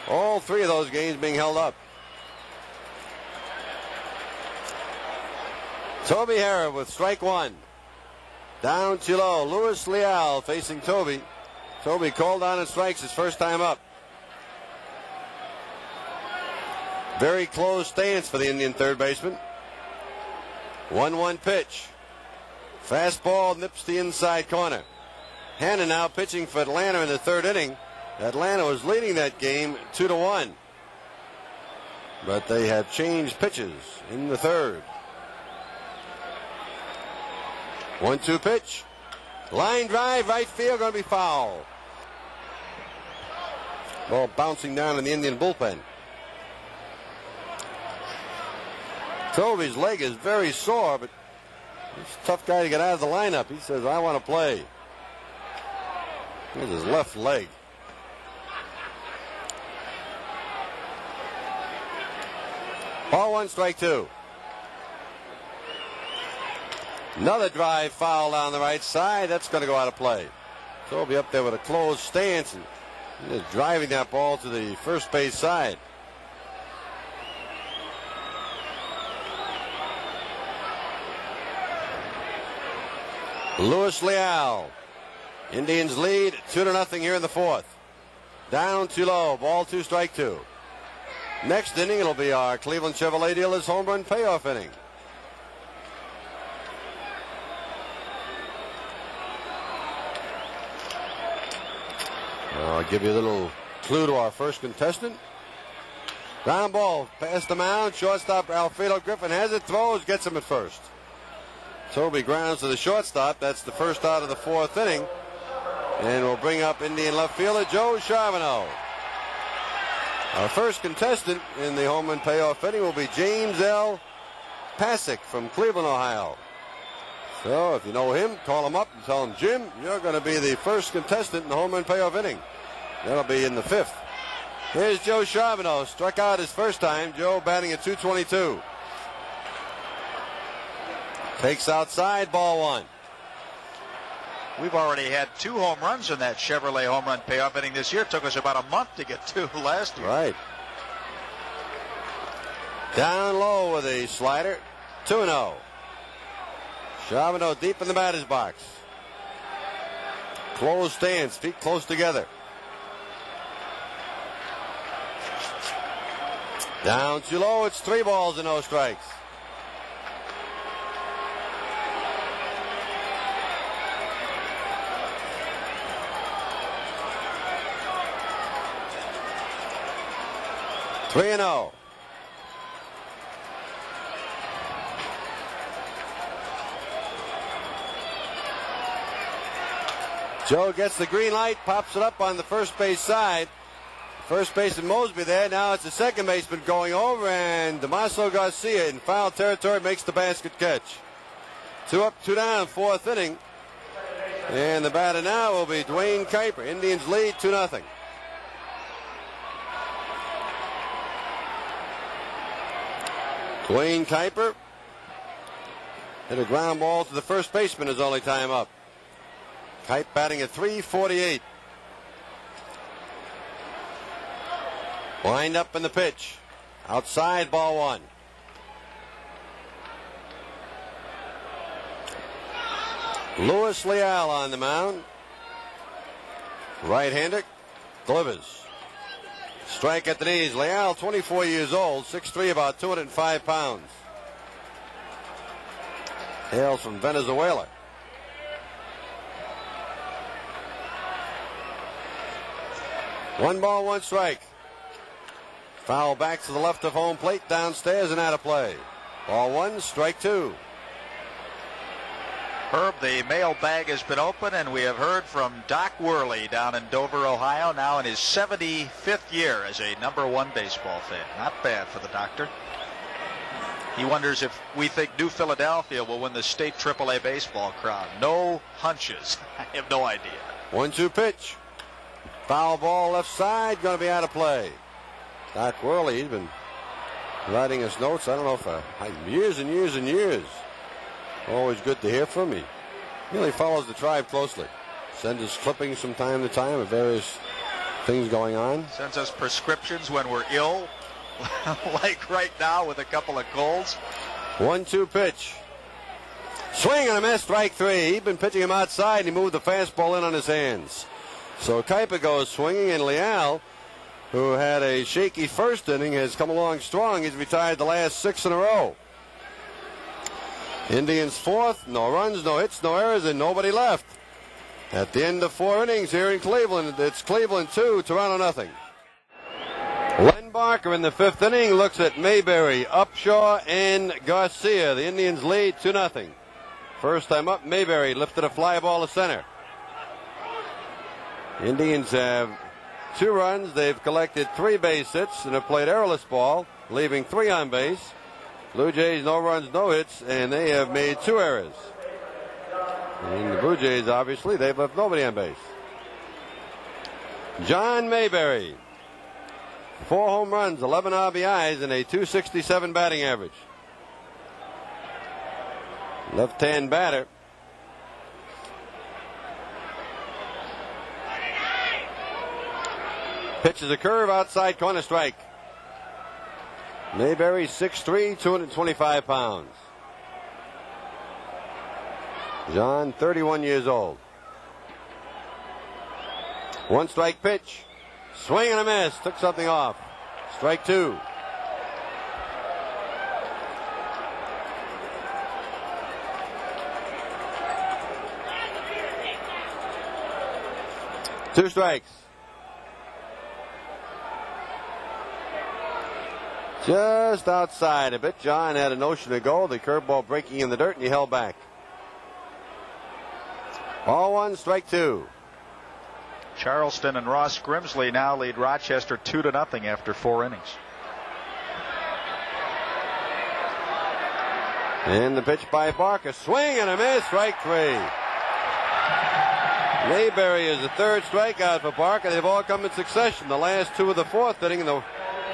all 3 of those games being held up. Toby Harrah with strike 1. Down too low. Luis Leal facing Toby. Toby called on and strikes his first time up. Very close stance for the Indian third baseman. 1-1 pitch. Fastball nips the inside corner. Hannon now pitching for Atlanta in the 3rd inning. Atlanta was leading that game 2-1. But they have changed pitches in the 3rd. 1-2 pitch. Line drive, right field, going to be foul. Ball bouncing down in the Indian bullpen. Toby's leg is very sore, but he's a tough guy to get out of the lineup. He says, I want to play. Here's his left leg. Ball 1, strike 2. Another drive foul down the right side. That's going to go out of play. Toby up there with a closed stance and just driving that ball to the first base side. Luis Leal. Indians lead 2-0 here in the 4th. Down too low. Ball 2, strike 2. Next inning, it'll be our Cleveland Chevrolet dealers home run payoff inning. I'll give you a little clue to our first contestant. Ground ball past the mound. Shortstop Alfredo Griffin has it. Throws, gets him at first. Toby grounds to the shortstop. That's the first out of the 4th inning. And we'll bring up Indian left fielder Joe Charbonneau. Our first contestant in the home run payoff inning will be James L. Pasick from Cleveland, Ohio. So if you know him, call him up and tell him, Jim, you're going to be the first contestant in the home run payoff inning. That'll be in the 5th. Here's Joe Charbonneau. Struck out his first time. Joe batting at .222. Takes outside, ball one. We've already had 2 home runs in that Chevrolet home run payoff inning this year. It took us about a month to get 2 last year. Right. Down low with a slider. 2-0. Charbonneau deep in the batter's box. Closed stance, feet close together. Down too low. It's 3 balls and no strikes. Three and 0. Joe gets the green light, pops it up on the first base side. First baseman Mosby there. Now it's the second baseman going over, and Damaso Garcia in foul territory makes the basket catch. 2 up, 2 down, 4th inning. And the batter now will be Dwayne Kuiper. Indians lead 2-0. Dwayne Kuiper hit a ground ball to the first baseman his only time up. Kuiper batting at .348. Wind up in the pitch. Outside, ball one. Luis Leal on the mound. Right-hander delivers. Strike at the knees. Leal, 24 years old, 6'3", about 205 pounds. Hails from Venezuela. One ball, one strike. Foul back to the left of home plate, downstairs and out of play. Ball one, strike 2. Herb, the mailbag has been open, and we have heard from Doc Worley down in Dover, Ohio, now in his 75th year as a #1 baseball fan. Not bad for the doctor. He wonders if we think New Philadelphia will win the state AAA baseball crown. No hunches. I have no idea. 1-2 pitch. Foul ball left side, going to be out of play. Doc Worley, he's been writing his notes, I don't know, for years and years and years. Always good to hear from him. He really follows the tribe closely. Sends us clippings from time to time of various things going on. Sends us prescriptions when we're ill, like right now with a couple of colds. 1-2 pitch. Swing and a miss, strike 3. He'd been pitching him outside, and he moved the fastball in on his hands. So Kuiper goes swinging, and Leal, who had a shaky first inning, has come along strong. He's retired the last 6 in a row. Indians 4th, no runs, no hits, no errors, and nobody left. At the end of 4 innings here in Cleveland, it's Cleveland 2, Toronto 0. Len Barker in the 5th inning looks at Mayberry, Upshaw, and Garcia. The Indians lead 2-0. First time up, Mayberry lifted a fly ball to center. The Indians have 2 runs. They've collected 3 base hits and have played errorless ball, leaving 3 on base. Blue Jays, no runs, no hits, and they have made 2 errors. And the Blue Jays, obviously, they've left nobody on base. John Mayberry, 4 home runs, 11 RBIs, and a .267 batting average. Left-hand batter. Pitches a curve, outside corner, strike. Mayberry, 6'3", 225 pounds. John, 31 years old. 1 strike pitch. Swing and a miss. Took something off. Strike 2. Two strikes. Just outside a bit. John had a notion to go. The curveball breaking in the dirt, and he held back. Ball 1, strike 2. Charleston and Ross Grimsley now lead Rochester 2-0 after 4 innings. And the pitch by Barker. Swing and a miss. Strike 3. Mayberry is the third strikeout for Barker. They've all come in succession. The last two of the fourth inning and the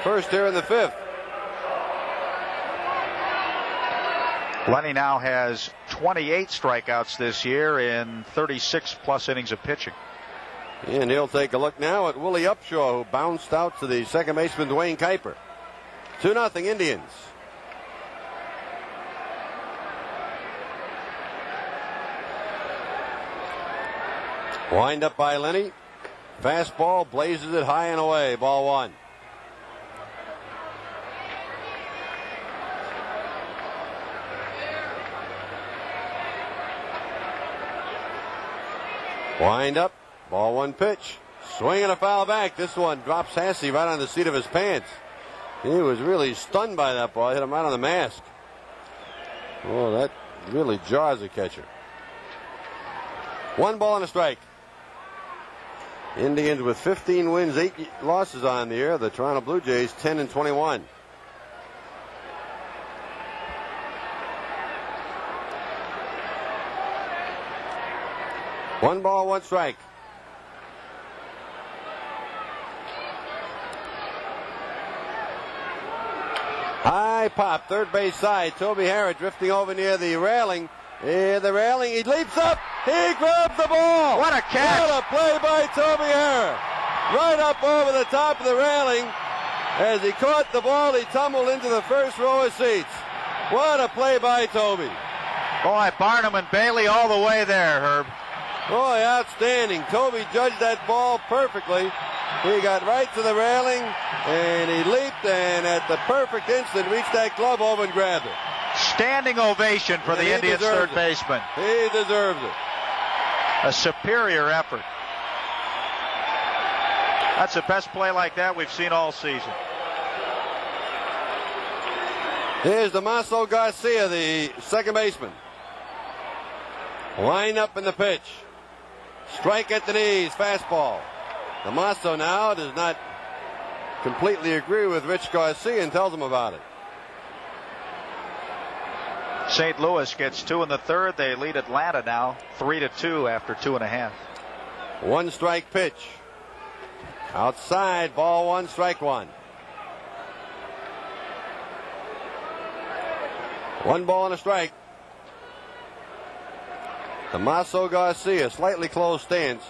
first here in the fifth. Lenny now has 28 strikeouts this year in 36 plus innings of pitching. And he'll take a look now at Willie Upshaw, who bounced out to the second baseman Dwayne Kuiper. 2-0 Indians. Wind up by Lenny. Fastball blazes it high and away. Ball one. Wind up. Ball one pitch. Swing and a foul back. This one drops Hasse right on the seat of his pants. He was really stunned by that ball. Hit him right on the mask. Oh, that really jars a catcher. 1 ball and a strike. Indians with 15 wins, 8 losses on the year. The Toronto Blue Jays 10-21. One ball, one strike. High pop, third base side. Toby Harrah drifting over near the railing. Near the railing, he leaps up. He grabs the ball. What a catch. What a play by Toby Harrah. Right up over the top of the railing. As he caught the ball, he tumbled into the first row of seats. What a play by Toby. Boy, Barnum and Bailey all the way there, Herb. Boy, outstanding. Toby judged that ball perfectly. He got right to the railing, and he leaped, and at the perfect instant reached that glove over and grabbed it. Standing ovation for the Indians third baseman. He deserves it. A superior effort. That's the best play like that we've seen all season. Here's Damaso Garcia, the second baseman. Line up in the pitch. Strike at the knees, fastball. Damaso now does not completely agree with Rich Garcia and tells him about it. St. Louis gets 2 in the third. They lead Atlanta now 3-2 after 2.5. 1 strike pitch. Outside, ball one, strike one. 1 ball and a strike. Damaso Garcia, slightly closed stance.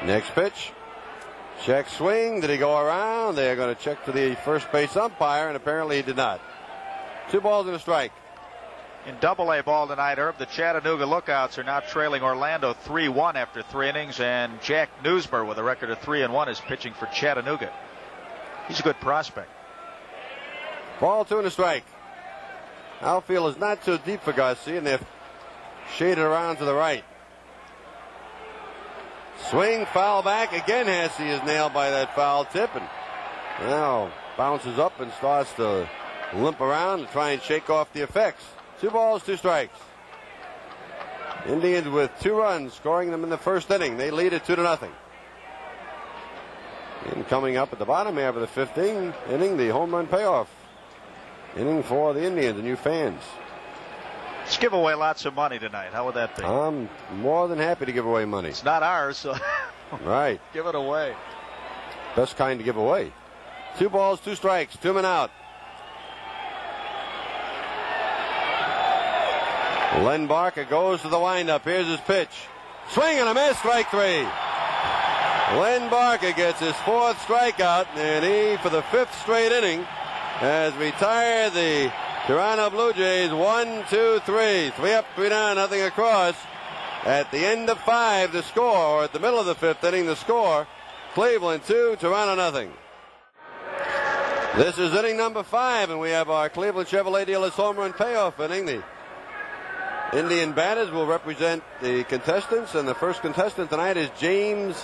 Next pitch. Check swing. Did he go around? They're going to check to the first base umpire, and apparently he did not. 2 balls and a strike. In Double-A ball tonight, Herb, the Chattanooga Lookouts are now trailing Orlando 3-1 after 3 innings, and Jack Newsmer, with a record of 3-1, is pitching for Chattanooga. He's a good prospect. Ball 2 and a strike. Outfield is not too deep for Garcia, and they've shaded around to the right. Swing, foul back. Again, Hasse is nailed by that foul tip, and now bounces up and starts to limp around to try and shake off the effects. 2 balls, 2 strikes. Indians with 2 runs, scoring them in the first inning. They lead it 2-0. And coming up at the bottom half of the 15th inning, the home run payoff inning for the Indians and you fans. Let's give away lots of money tonight. How would that be? I'm more than happy to give away money. It's not ours, so right. Give it away. Best kind to give away. 2 balls, 2 strikes, 2 men out. Len Barker goes to the windup. Here's his pitch. Swing and a miss, strike 3. Len Barker gets his 4th strikeout, and he, for the 5th straight inning, has retired the Toronto Blue Jays. 1, 2, 3. 3 up, 3 down, nothing across. At the end of 5, the score, or at the middle of the 5th inning, the score, Cleveland 2, Toronto nothing. This is inning number 5, and we have our Cleveland Chevrolet dealers home run payoff inning. The Indian batters will represent the contestants, and the first contestant tonight is James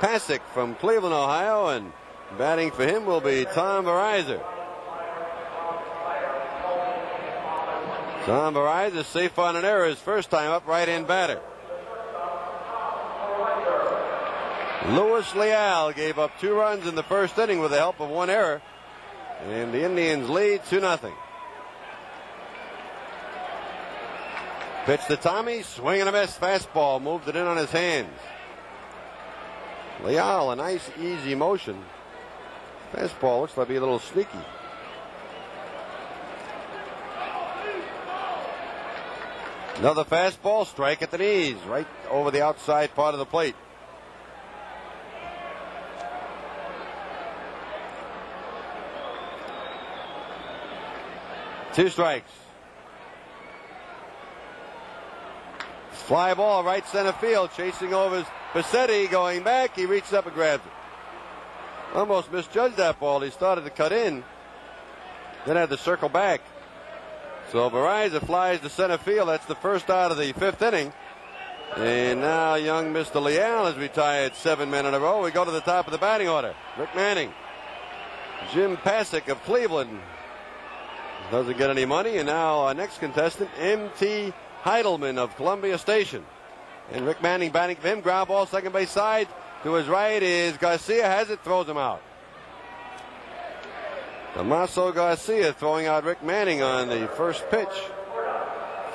Pasick from Cleveland, Ohio, and batting for him will be Tom Verizor. Tom Verizor safe on an error his first time up, right-hand batter. Louis Leal gave up 2 runs in the first inning with the help of 1 error, and the Indians lead 2-0. Pitch to Tommy, swing and a miss, fastball, moved it in on his hands. Leal, a nice easy motion. Fastball looks like be a little sneaky. Another fastball, strike at the knees, right over the outside part of the plate. Two strikes. Fly ball, right center field, chasing over Bassetti, going back. He reaches up and grabs it. Almost misjudged that ball. He started to cut in, then had to circle back. So Baraiza flies to center field. That's the first out of the fifth inning. And now young Mr. Leal has retired 7 men in a row. We go to the top of the batting order. Rick Manning, Jim Pasick of Cleveland. Doesn't get any money. And now our next contestant, M.T. Heidelman of Columbia Station. And Rick Manning batting for him. Ground ball, second base side. To his right is Garcia. Has it, throws him out. Damaso Garcia throwing out Rick Manning on the first pitch.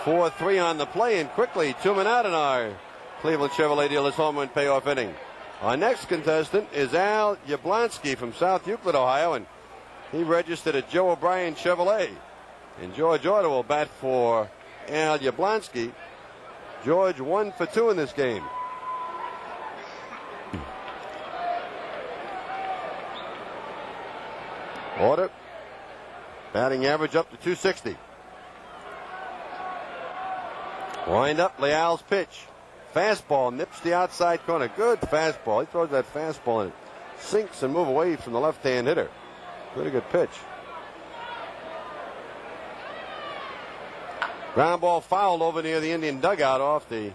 4-3 on the play, and quickly 2 men out in our Cleveland Chevrolet dealers home run payoff inning. Our next contestant is Al Yablonsky from South Euclid, Ohio, and he registered at Joe O'Brien Chevrolet. And George Order will bat for Al Yablonsky. George 1 for 2 in this game. Order batting average up to 260. Wind up, Leal's pitch. Fastball nips the outside corner. Good fastball. He throws that fastball and it sinks and moves away from the left-hand hitter. Pretty good pitch. Ground ball fouled over near the Indian dugout off the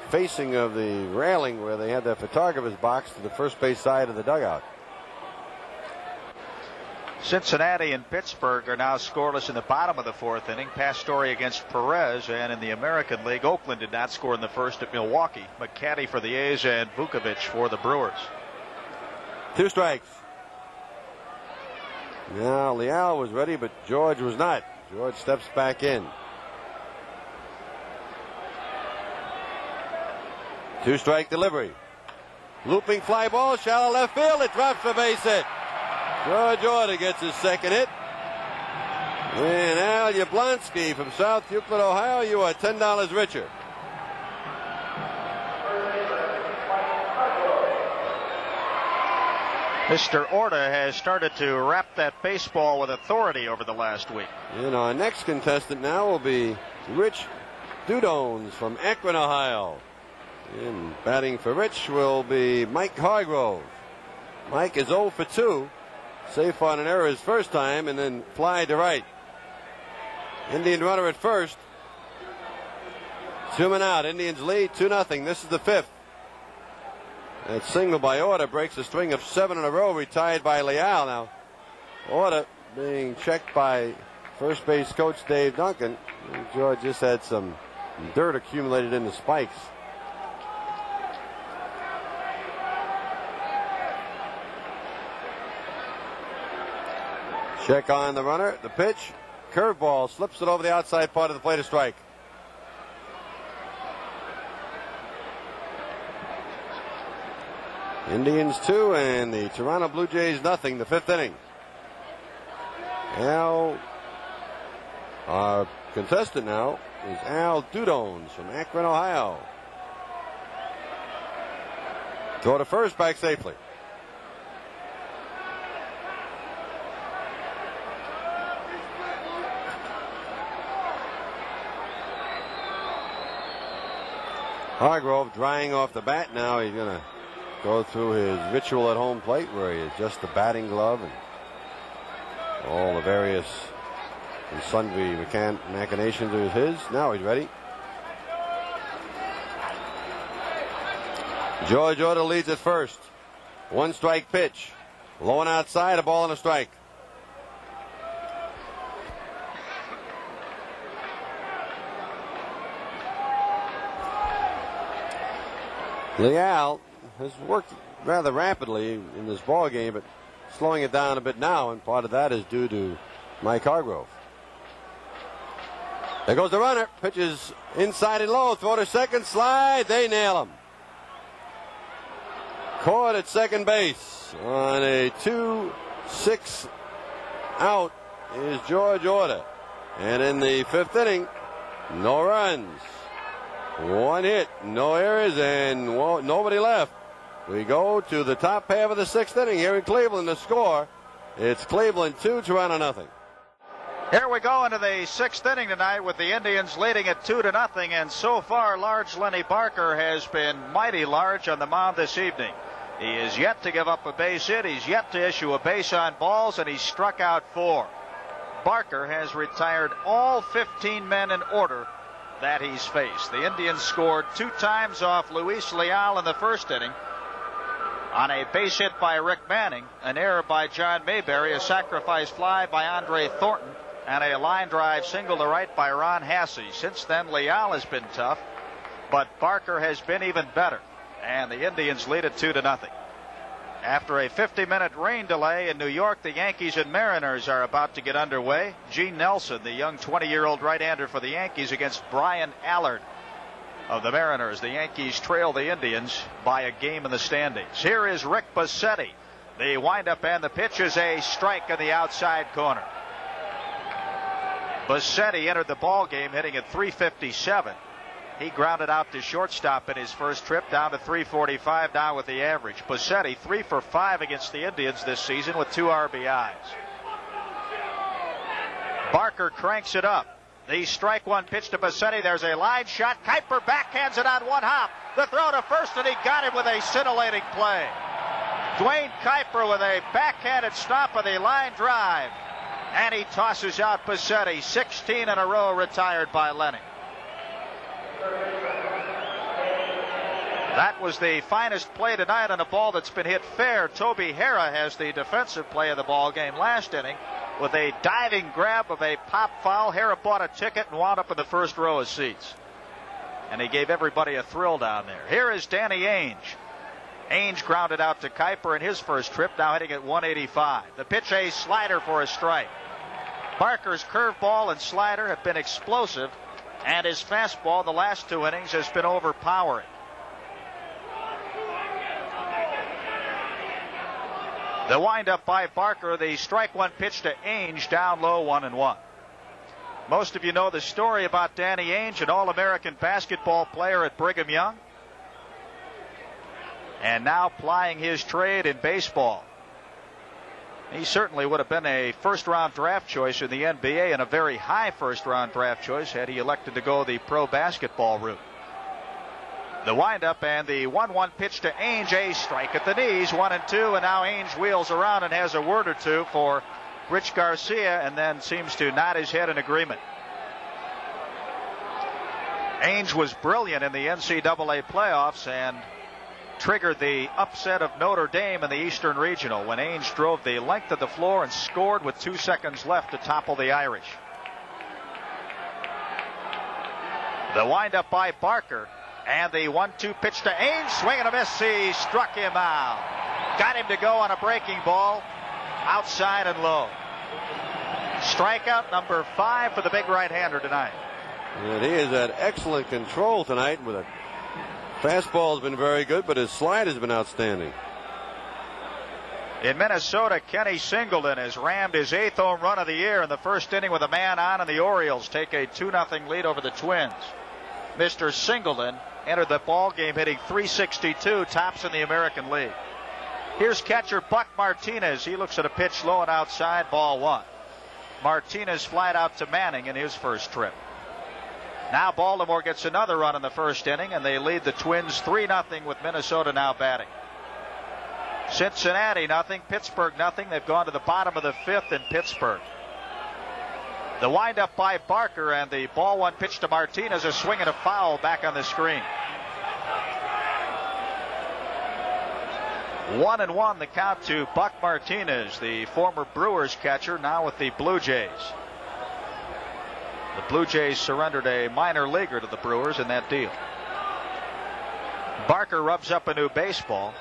facing of the railing where they had their photographer's box to the first base side of the dugout. Cincinnati and Pittsburgh are now scoreless in the bottom of the fourth inning. Pastore against Perez, and in the American League, Oakland did not score in the first at Milwaukee. McCaddy for the A's and Vukovic for the Brewers. 2 strikes. Now Leal was ready, but George was not. George steps back in. 2-strike delivery. Looping fly ball, shallow left field. It drops for base hit. George Order gets his second hit. And Al Yablonsky from South Euclid, Ohio, you are $10 richer. Mr. Orta has started to wrap that baseball with authority over the last week. And our next contestant now will be Rich Dudones from Akron, Ohio. And batting for Rich will be Mike Hargrove. Mike is 0 for 2. Safe on an error his first time, and then fly to right. Indian runner at first. 2 men out. Indians lead 2-0. This is the 5th. That single by Orta breaks a string of 7 in a row, retired by Leal. Now, Orta being checked by first base coach Dave Duncan. George just had some dirt accumulated in the spikes. Check on the runner. The pitch. Curveball. Slips it over the outside part of the plate, a strike. Indians 2 and the Toronto Blue Jays nothing. The 5th inning. Our contestant now is Al Dudones from Akron, Ohio. Throw to first, back safely. Hargrove drying off the bat now. He's going to go through his ritual at home plate where he adjusts the batting glove and all the various and sundry machinations of his. Now he's ready. George Order leads at first. 1-strike pitch. Low and outside, a ball and a strike. Leal has worked rather rapidly in this ball game, but slowing it down a bit now, and part of that is due to Mike Hargrove. There goes the runner. Pitches inside and low. Throw to second. Slide. They nail him. Caught at second base on a 2-6 out is George Order. And in the fifth inning, no runs, one hit, no errors, and nobody left. We go to the top half of the sixth inning here in Cleveland. The score, it's Cleveland 2, Toronto nothing. Here we go into the sixth inning tonight with the Indians leading it 2-0, and so far large Lenny Barker has been mighty large on the mound this evening. He is yet to give up a base hit, he's yet to issue a base on balls, and he struck out 4. Barker has retired all 15 men in order that he's faced. The Indians scored 2 times off Luis Leal in the first inning on a base hit by Rick Manning, an error by John Mayberry, a sacrifice fly by Andre Thornton, and a line drive single to right by Ron Hasse. Since then, Leal has been tough, but Barker has been even better, and the Indians lead it 2-0. After a 50-minute rain delay in New York, the Yankees and Mariners are about to get underway. Gene Nelson, the young 20-year-old right-hander for the Yankees, against Brian Allard of the Mariners. The Yankees trail the Indians by a game in the standings. Here is Rick Bassetti. The windup and the pitch is a strike in the outside corner. Bassetti entered the ball game hitting at .357. He grounded out to shortstop in his first trip, down to .345 now with the average. Bassetti 3 for 5 against the Indians this season with 2 RBIs. Barker cranks it up. The strike one pitch to Bassetti. There's a line shot. Kuiper backhands it on one hop. The throw to first, and he got him with a scintillating play. Dwayne Kuiper with a backhanded stop of the line drive. And he tosses out Bassetti. 16 in a row retired by Lenny. That was the finest play tonight on a ball that's been hit fair. Toby Hara has the defensive play of the ball game last inning with a diving grab of a pop foul. Hara bought a ticket and wound up in the first row of seats. And he gave everybody a thrill down there. Here is Danny Ainge. Ainge grounded out to Kuiper in his first trip, now hitting at 185. The pitch, a slider for a strike. Barker's curveball and slider have been explosive, and his fastball the last 2 innings has been overpowering. The windup by Barker, the strike one pitch to Ainge, down low, 1-1. Most of you know the story about Danny Ainge, an All-American basketball player at Brigham Young, and now plying his trade in baseball. He certainly would have been a first-round draft choice in the NBA, and a very high first-round draft choice had he elected to go the pro basketball route. The windup and the 1-1 pitch to Ainge, a strike at the knees, 1-2, and now Ainge wheels around and has a word or two for Rich Garcia, and then seems to nod his head in agreement. Ainge was brilliant in the NCAA playoffs and triggered the upset of Notre Dame in the Eastern Regional when Ainge drove the length of the floor and scored with 2 seconds left to topple the Irish. The windup by Barker. And the 1-2 pitch to Ainge, swing and a miss. He struck him out. Got him to go on a breaking ball, outside and low. Strikeout number 5 for the big right-hander tonight. And he has had excellent control tonight. With a fastball has been very good, but his slide has been outstanding. In Minnesota, Kenny Singleton has rammed his 8th home run of the year in the first inning with a man on, and the Orioles take a 2-0 lead over the Twins. Mr. Singleton entered the ball game hitting .362, tops in the American League. Here's catcher Buck Martinez. He looks at a pitch low and outside, ball 1. Martinez flied out to Manning in his first trip. Now Baltimore gets another run in the first inning, and they lead the Twins 3-0 with Minnesota now batting. Cincinnati nothing, Pittsburgh nothing. They've gone to the bottom of the 5th in Pittsburgh. The windup by Barker and the ball 1 pitch to Martinez, a swing and a foul back on the screen. 1-1 the count to Buck Martinez, the former Brewers catcher, now with the Blue Jays. The Blue Jays surrendered a minor leaguer to the Brewers in that deal. Barker rubs up a new baseball,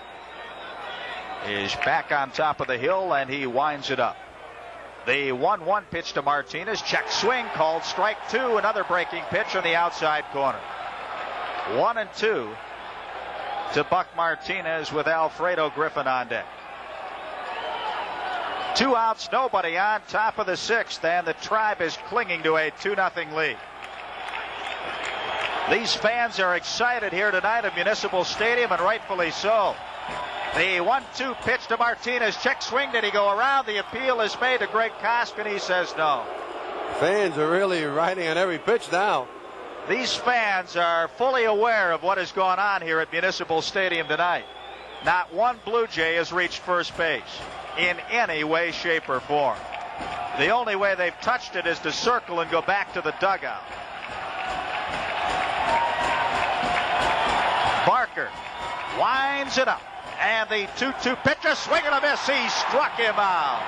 is back on top of the hill, and he winds it up. The 1-1 pitch to Martinez. Check swing called strike 2. Another breaking pitch on the outside corner. 1-2 to Buck Martinez with Alfredo Griffin on deck. 2 outs, nobody on, top of the 6th, and the Tribe is clinging to a 2-0 lead. These fans are excited here tonight at Municipal Stadium, and rightfully so. The 1-2 pitch to Martinez. Check swing. Did he go around? The appeal is made to Greg Koskinen. He says no. Fans are really riding on every pitch now. These fans are fully aware of what has gone on here at Municipal Stadium tonight. Not one Blue Jay has reached first base in any way, shape, or form. The only way they've touched it is to circle and go back to the dugout. Barker winds it up. And the 2-2 pitch, a swing and a miss. He struck him out.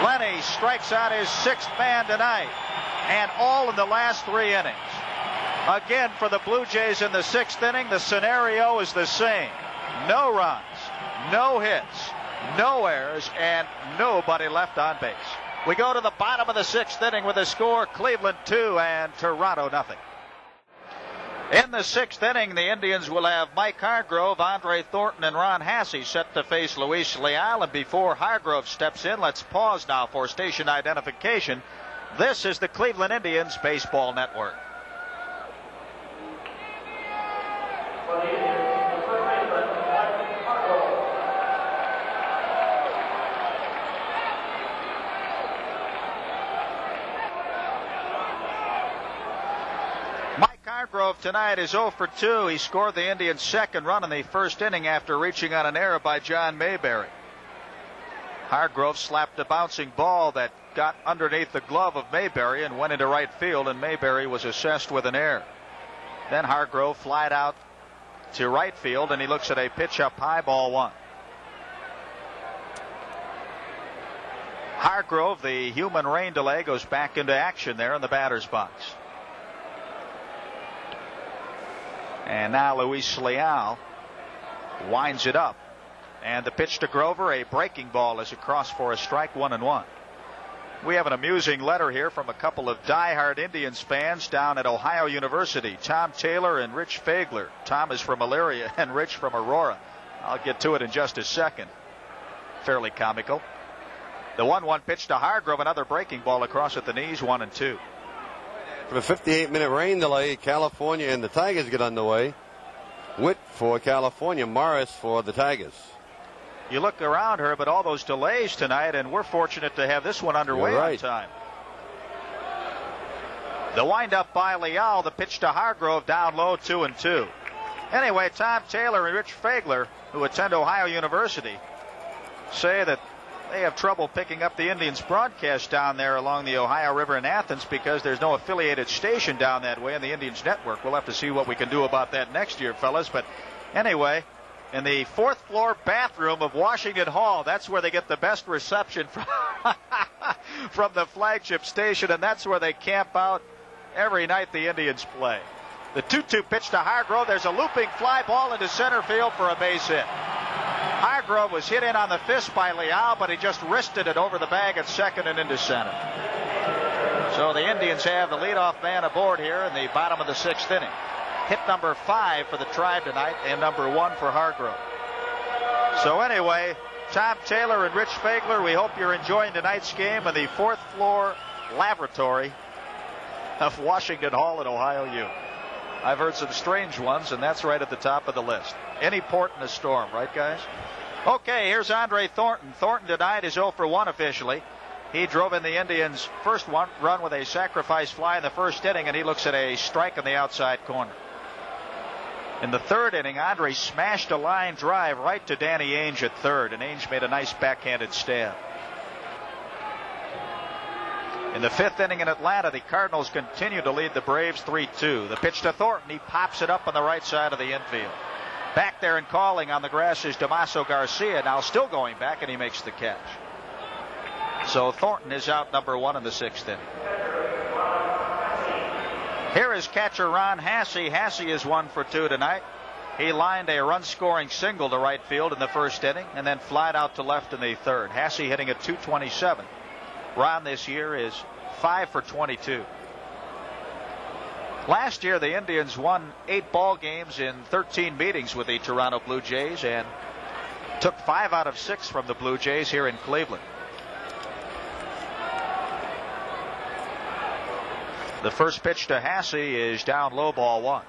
Lenny strikes out his 6th man tonight. And all in the last 3 innings. Again, for the Blue Jays in the 6th inning, the scenario is the same. No runs, no hits, no errors, and nobody left on base. We go to the bottom of the 6th inning with a score, Cleveland 2 and Toronto 0. In the 6th inning, the Indians will have Mike Hargrove, Andre Thornton, and Ron Hasse set to face Luis Leal. And before Hargrove steps in, let's pause now for station identification. This is the Cleveland Indians Baseball Network. Hargrove tonight is 0 for 2. He scored the Indians' 2nd run in the 1st inning after reaching on an error by John Mayberry. Hargrove slapped a bouncing ball that got underneath the glove of Mayberry and went into right field, and Mayberry was assessed with an error. Then Hargrove flied out to right field, and he looks at a pitch up high, ball 1. Hargrove, the human rain delay, goes back into action there in the batter's box. And now Luis Leal winds it up. And the pitch to Grover, a breaking ball, is across for a strike, 1-1. We have an amusing letter here from a couple of diehard Indians fans down at Ohio University. Tom Taylor and Rich Fagler. Tom is from Elyria and Rich from Aurora. I'll get to it in just a second. Fairly comical. The 1-1 pitch to Hargrove, another breaking ball across at the knees, 1-2. For the 58-minute rain delay, California and the Tigers get underway. Witt for California, Morris for the Tigers. You look around her, but all those delays tonight, and we're fortunate to have this one underway on time. The windup by Leal, the pitch to Hargrove, down low, 2-2. Anyway, Tom Taylor and Rich Fagler, who attend Ohio University, say that they have trouble picking up the Indians broadcast down there along the Ohio River in Athens because there's no affiliated station down that way in the Indians network. We'll have to see what we can do about that next year, fellas. But anyway, in the 4th floor bathroom of Washington Hall, that's where they get the best reception from the flagship station, and that's where they camp out every night the Indians play. The 2-2 pitch to Hargrove. There's a looping fly ball into center field for a base hit. Hargrove was hit in on the fist by Leal, but he just wristed it over the bag at second and into center. So the Indians have the leadoff man aboard here in the bottom of the 6th inning. Hit number 5 for the Tribe tonight and number 1 for Hargrove. So anyway, Tom Taylor and Rich Fagler, we hope you're enjoying tonight's game in the 4th floor lavatory of Washington Hall at Ohio U. I've heard some strange ones, and that's right at the top of the list. Any port in a storm, right, guys? Okay, here's Andre Thornton. Thornton tonight is 0 for 1 officially. He drove in the Indians' first run with a sacrifice fly in the 1st inning, and he looks at a strike on the outside corner. In the 3rd inning, Andre smashed a line drive right to Danny Ainge at 3rd, and Ainge made a nice backhanded stab. In the 5th inning in Atlanta, the Cardinals continue to lead the Braves 3-2. The pitch to Thornton, he pops it up on the right side of the infield. Back there and calling on the grass is Damaso Garcia, now still going back, and he makes the catch. So Thornton is out number 1 in the 6th inning. Here is catcher Ron Hasse. Hasse is 1 for 2 tonight. He lined a run-scoring single to right field in the first inning and then flied out to left in the third. Hasse hitting at .227. Ron this year is 5 for 22. Last year, the Indians won 8 ball games in 13 meetings with the Toronto Blue Jays and took 5 out of 6 from the Blue Jays here in Cleveland. The first pitch to Hasse is down low, ball 1.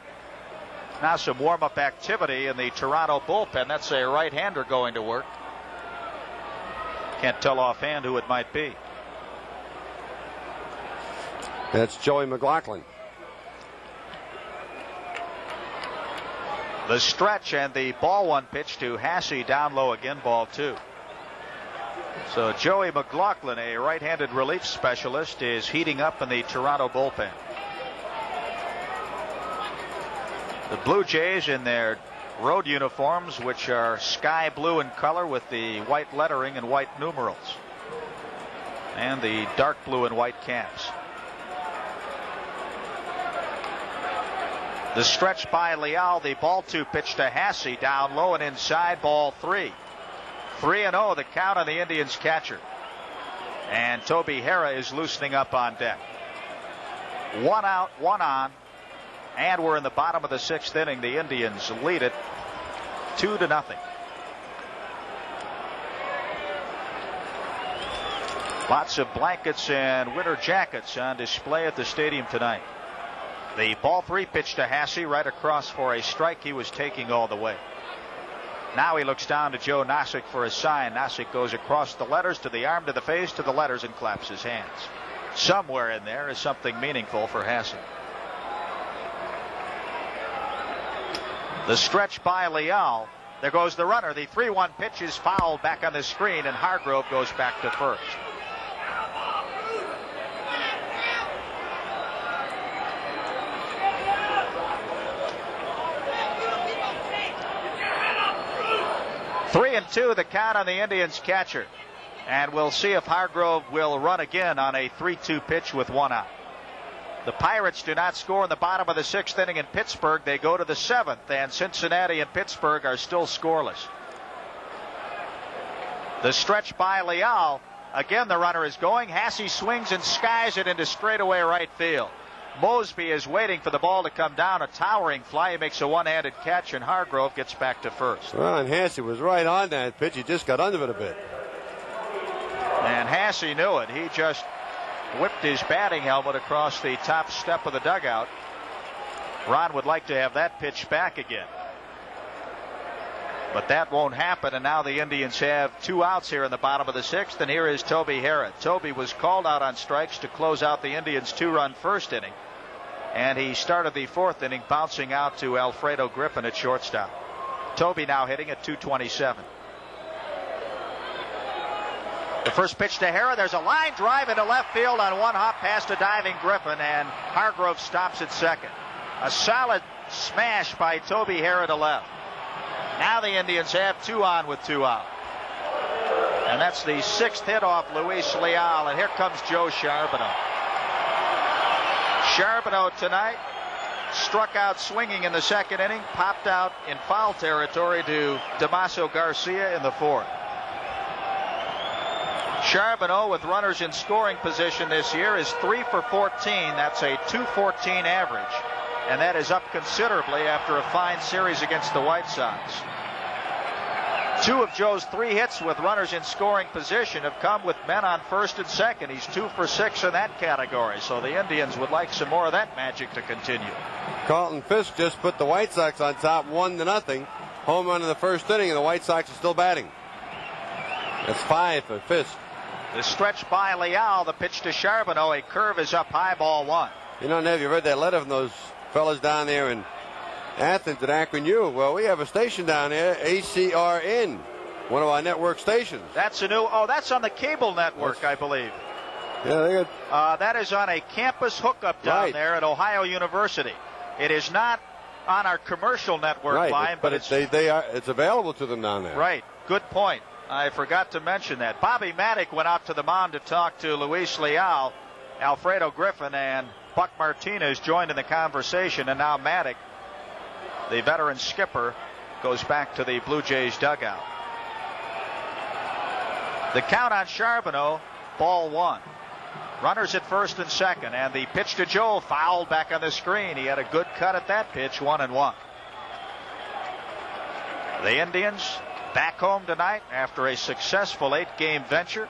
Now some warm-up activity in the Toronto bullpen. That's a right-hander going to work. Can't tell offhand who it might be. That's Joey McLaughlin. The stretch and the ball 1 pitch to Hasse down low again, ball 2. So Joey McLaughlin, a right-handed relief specialist, is heating up in the Toronto bullpen. The Blue Jays in their road uniforms, which are sky blue in color with the white lettering and white numerals, and the dark blue and white caps. The stretch by Leal, the ball 2 pitch to Hasse, down low and inside, ball 3. 3-0 the count on the Indians catcher. And Toby Harrah is loosening up on deck. 1 out, 1 on. And we're in the bottom of the 6th inning. The Indians lead it 2-0. Lots of blankets and winter jackets on display at the stadium tonight. The ball 3 pitch to Hasse, right across for a strike. He was taking all the way. Now he looks down to Joe Nosek for a sign. Nosek goes across the letters to the arm, to the face, to the letters, and claps his hands. Somewhere in there is something meaningful for Hasse. The stretch by Leal. There goes the runner. The 3-1 pitch is fouled back on the screen, and Hargrove goes back to first. Three and 2 the count on the Indians catcher. And we'll see if Hargrove will run again on a 3-2 pitch with 1 out. The Pirates do not score in the bottom of the 6th inning in Pittsburgh. They go to the 7th, and Cincinnati and Pittsburgh are still scoreless. The stretch by Leal. Again, the runner is going. Hasse swings and skies it into straightaway right field. Mosby is waiting for the ball to come down. A towering fly. He makes a one-handed catch, and Hargrove gets back to first. Well, and Hasse was right on that pitch. He just got under it a bit. And Hasse knew it. He just whipped his batting helmet across the top step of the dugout. Ron would like to have that pitch back again, but that won't happen. And now the Indians have 2 outs here in the bottom of the 6th, and here is Toby Harrah. Toby was called out on strikes to close out the Indians' 2-run first inning, and he started the 4th inning bouncing out to Alfredo Griffin at shortstop. Toby now hitting at .227. The first pitch to Harrah. There's a line drive into left field on 1 hop past a diving Griffin, and Hargrove stops at second. A solid smash by Toby Harrah to left. Now the Indians have 2 on with 2 out. And that's the 6th hit off Luis Leal, and here comes Joe Charbonneau. Charbonneau tonight struck out swinging in the 2nd inning, popped out in foul territory to Damaso Garcia in the 4th. Charbonneau, with runners in scoring position this year, is 3 for 14. That's a .214 average, and that is up considerably after a fine series against the White Sox. 2 of Joe's 3 hits with runners in scoring position have come with men on first and second. He's 2 for 6 in that category, so the Indians would like some more of that magic to continue. Carlton Fisk just put the White Sox on top 1-0. Home run in the 1st inning, and the White Sox are still batting. That's 5 for Fisk. The stretch by Leal, the pitch to Charbonneau, a curve is up high, ball 1. You know, Nev, you read that letter from those fellas down there in Athens at Akron U. Well, we have a station down there, ACRN, one of our network stations. That's a new, that's on the cable network, I believe. Yeah, they got. That is on a campus hookup down there at Ohio University. It is not on our commercial network line, but it's available to them down there. Right. Good point. I forgot to mention that. Bobby Maddock went out to the mound to talk to Luis Leal. Alfredo Griffin and Buck Martinez joined in the conversation, and now Maddock the veteran skipper, goes back to the Blue Jays dugout. The count on Charbonneau, ball one. Runners at first and second, and the pitch to Joe fouled back on the screen. He had a good cut at that pitch, 1-1. The Indians back home tonight after a successful 8-game venture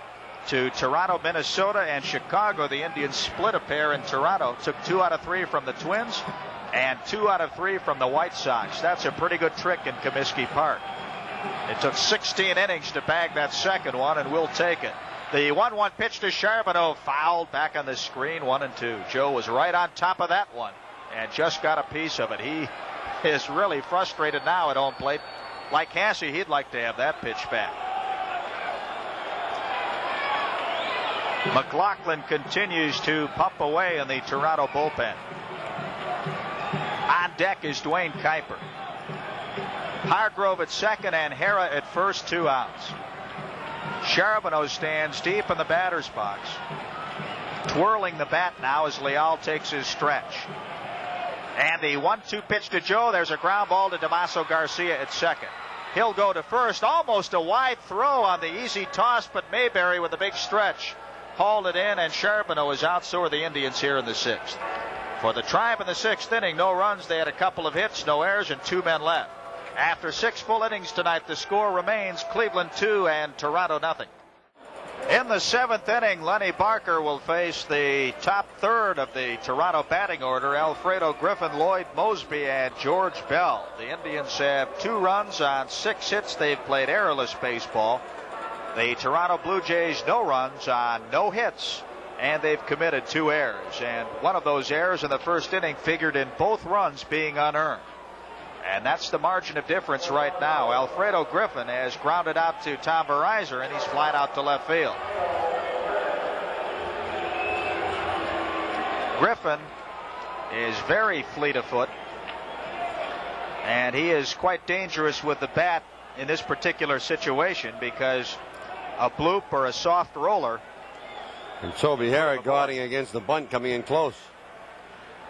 to Toronto, Minnesota, and Chicago. The Indians split a pair in Toronto, took 2 out of 3 from the Twins and 2 out of 3 from the White Sox. That's a pretty good trick in Comiskey Park. It took 16 innings to bag that second one, and we'll take it. The 1-1 pitch to Charbonneau, fouled back on the screen, 1-2. Joe was right on top of that one and just got a piece of it. He is really frustrated now at home plate. Like Hasse, he'd like to have that pitch back. McLaughlin continues to pump away in the Toronto bullpen. On deck is Dwayne Kuiper. Hargrove at second and Hara at first, 2 outs. Charbonneau stands deep in the batter's box. Twirling the bat now as Leal takes his stretch. And the 1-2 pitch to Joe. There's a ground ball to Damaso Garcia at second. He'll go to first. Almost a wide throw on the easy toss, but Mayberry with a big stretch hauled it in, and Charbonneau is out. So are the Indians here in the 6th. For the Tribe in the 6th inning, no runs. They had a couple of hits, no errors, and 2 men left. After 6 full innings tonight, the score remains Cleveland 2 and Toronto 0. In the 7th inning, Lenny Barker will face the top third of the Toronto batting order, Alfredo Griffin, Lloyd Mosby, and George Bell. The Indians have 2 runs on 6 hits. They've played errorless baseball. The Toronto Blue Jays, no runs on no hits, and they've committed 2 errors. And one of those errors in the first inning figured in both runs being unearned. And that's the margin of difference right now. Alfredo Griffin has grounded out to Tom Verizon, and he's flying out to left field. Griffin is very fleet of foot, and he is quite dangerous with the bat in this particular situation because a bloop or a soft roller. And Toby Harrod guarding against the bunt coming in close.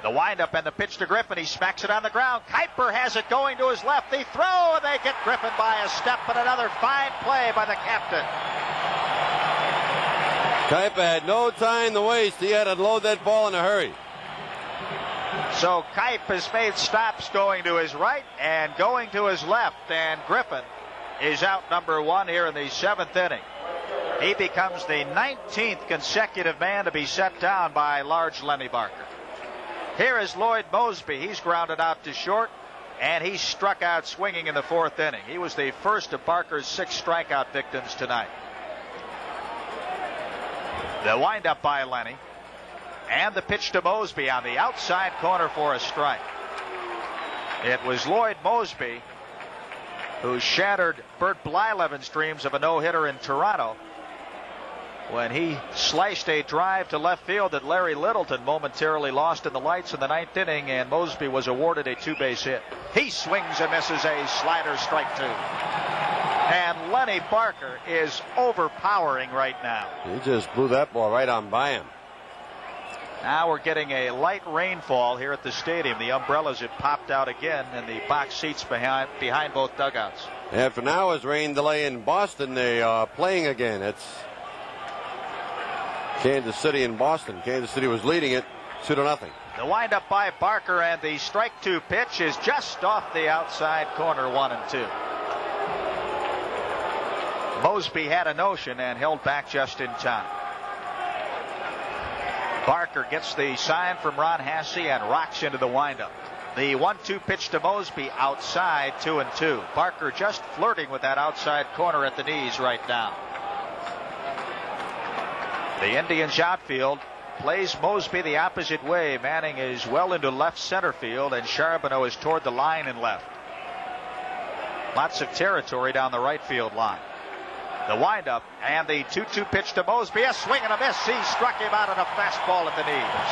The windup and the pitch to Griffin. He smacks it on the ground. Kuiper has it going to his left. The throw, and they get Griffin by a step, and another fine play by the captain. Kuiper had no time to waste. He had to load that ball in a hurry. So Kuiper has made stops going to his right and going to his left, and Griffin is out number 1 here in the 7th inning. He becomes the 19th consecutive man to be set down by large Lenny Barker. Here is Lloyd Mosby. He's grounded out to short, and he struck out swinging in the 4th inning. He was the first of Barker's 6 strikeout victims tonight. The windup by Lenny, and the pitch to Mosby on the outside corner for a strike. It was Lloyd Mosby who shattered Bert Blyleven's dreams of a no-hitter in Toronto when he sliced a drive to left field that Larry Littleton momentarily lost in the lights in the 9th inning, and Mosby was awarded a 2-base hit. He swings and misses a slider, strike 2. And Lenny Barker is overpowering right now. He just blew that ball right on by him. Now we're getting a light rainfall here at the stadium. The umbrellas have popped out again in the box seats behind both dugouts. After an hour's rain delay in Boston, they are playing again. It's Kansas City and Boston. Kansas City was leading it 2-0. The windup by Barker, and the strike 2 pitch is just off the outside corner, 1-2. Mosby had a notion and held back just in time. Barker gets the sign from Ron Hasse and rocks into the windup. The 1-2 pitch to Mosby outside, 2-2. Barker just flirting with that outside corner at the knees right now. The Indians outfield plays Mosby the opposite way. Manning is well into left center field, and Charbonneau is toward the line and left. Lots of territory down the right field line. The windup and the 2-2 pitch to Mosby. A swing and a miss. He struck him out on a fastball at the knees.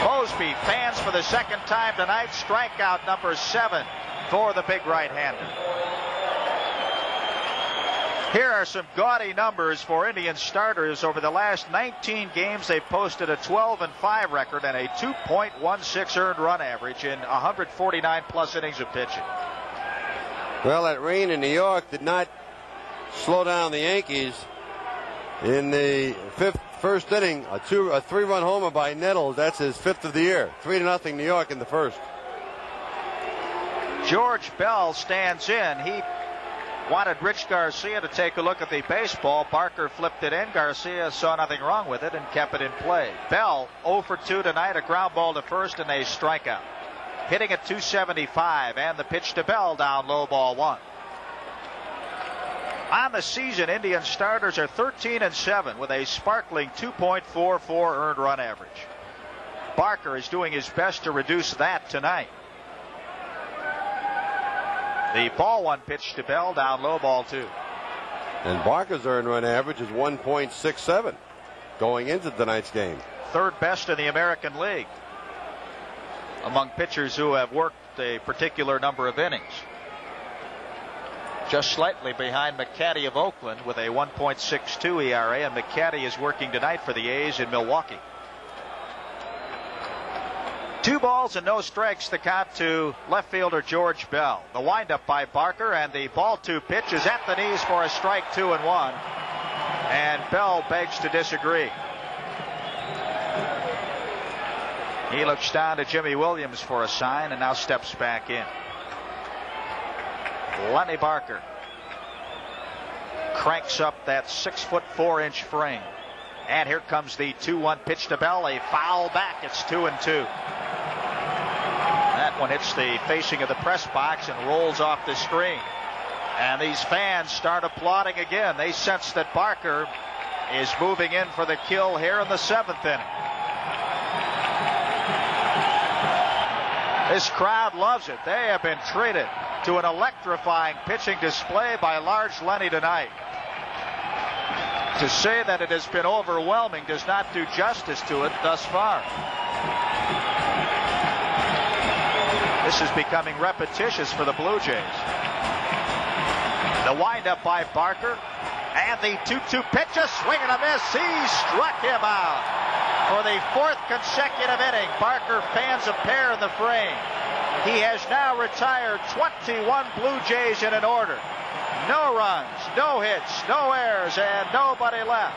Mosby fans for the second time tonight. Strikeout number 7 for the big right-hander. Here are some gaudy numbers for Indian starters. Over the last 19 games, they've posted a 12-5 record and a 2.16 earned run average in 149 plus innings of pitching. Well, that rain in New York did not slow down the Yankees. In the first inning, a 3-run homer by Nettles. That's his 5th of the year. 3-0 New York in the first. George Bell stands in. He wanted Rich Garcia to take a look at the baseball. Barker flipped it in. Garcia saw nothing wrong with it and kept it in play. Bell 0 for 2 tonight, a ground ball to first and a strikeout. Hitting at 275, and the pitch to Bell down low, ball 1. On the season, Indian starters are 13-7 with a sparkling 2.44 earned run average. Barker is doing his best to reduce that tonight. The ball 1 pitch to Bell, down low, ball 2. And Barker's earned run average is 1.67 going into tonight's game. 3rd best in the American League among pitchers who have worked a particular number of innings. Just slightly behind McCaddy of Oakland with a 1.62 ERA, and McCaddy is working tonight for the A's in Milwaukee. 2 balls and no strikes, the count to left fielder George Bell. The windup by Barker, and the ball 2 pitch is at the knees for a strike 2 and 1. And Bell begs to disagree. He looks down to Jimmy Williams for a sign and now steps back in. Lenny Barker cranks up that 6'4" frame. And here comes the 2-1 pitch to Bell. A foul back. It's 2-2. That one hits the facing of the press box and rolls off the screen. And these fans start applauding again. They sense that Barker is moving in for the kill here in the 7th inning. This crowd loves it. They have been treated to an electrifying pitching display by large Lenny tonight. To say that it has been overwhelming does not do justice to it thus far. This is becoming repetitious for the Blue Jays. The windup by Barker, and the 2-2 pitch, a swing and a miss. He struck him out. For the 4th consecutive inning, Barker fans a pair in the frame. He has now retired 21 Blue Jays in an order. No runs, no hits, no errors, and nobody left.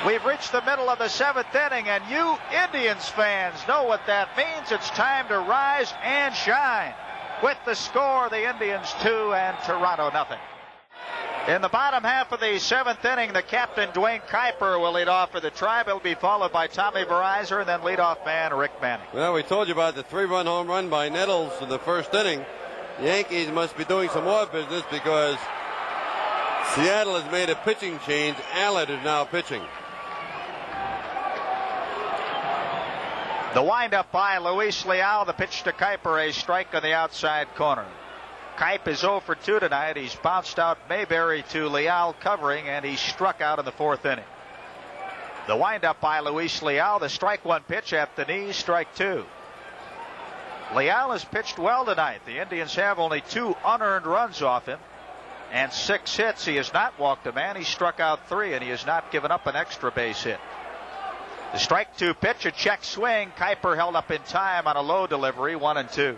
We've reached the middle of the 7th inning, and you Indians fans know what that means. It's time to rise and shine. With the score, the Indians 2 and Toronto nothing. In the bottom half of the 7th inning, the captain, Dwayne Kuiper, will lead off for the Tribe. It'll be followed by Tommy Verizor and then leadoff man Rick Manning. Well, we told you about the 3-run home run by Nettles in the first inning. The Yankees must be doing some more business because Seattle has made a pitching change. Allard is now pitching. The windup by Luis Leal, the pitch to Kuiper, a strike on the outside corner. Kuiper is 0 for 2 tonight. He's bounced out Mayberry to Leal covering, and he struck out in the 4th inning. The windup by Luis Leal, the strike 1 pitch at the knees, strike 2. Leal has pitched well tonight. The Indians have only 2 unearned runs off him and 6 hits. He has not walked a man. He struck out 3, and he has not given up an extra base hit. The strike 2 pitch, a check swing. Kuiper held up in time on a low delivery, 1-2.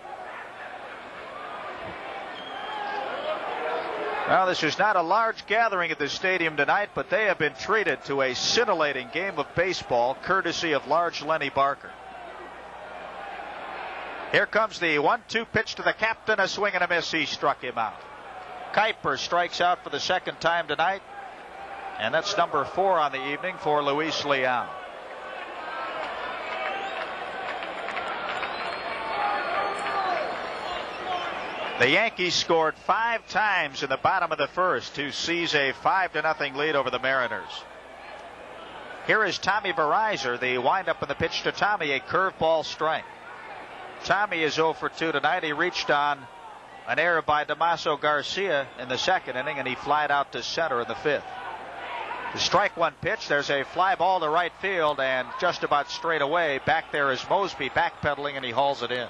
Well, this is not a large gathering at the stadium tonight, but they have been treated to a scintillating game of baseball, courtesy of large Lenny Barker. Here comes the 1-2 pitch to the captain, a swing and a miss. He struck him out. Kuiper strikes out for the 2nd time tonight, and that's number 4 on the evening for Luis Leal. The Yankees scored 5 times in the bottom of the 1st to seize a 5-0 lead over the Mariners. Here is Tommy Verizor. The windup and the pitch to Tommy, a curveball strike. Tommy is 0 for 2 tonight. He reached on an error by Damaso Garcia in the 2nd inning, and he flied out to center in the 5th. The strike 1 pitch, there's a fly ball to right field, and just about straight away, back there is Mosby backpedaling, and he hauls it in.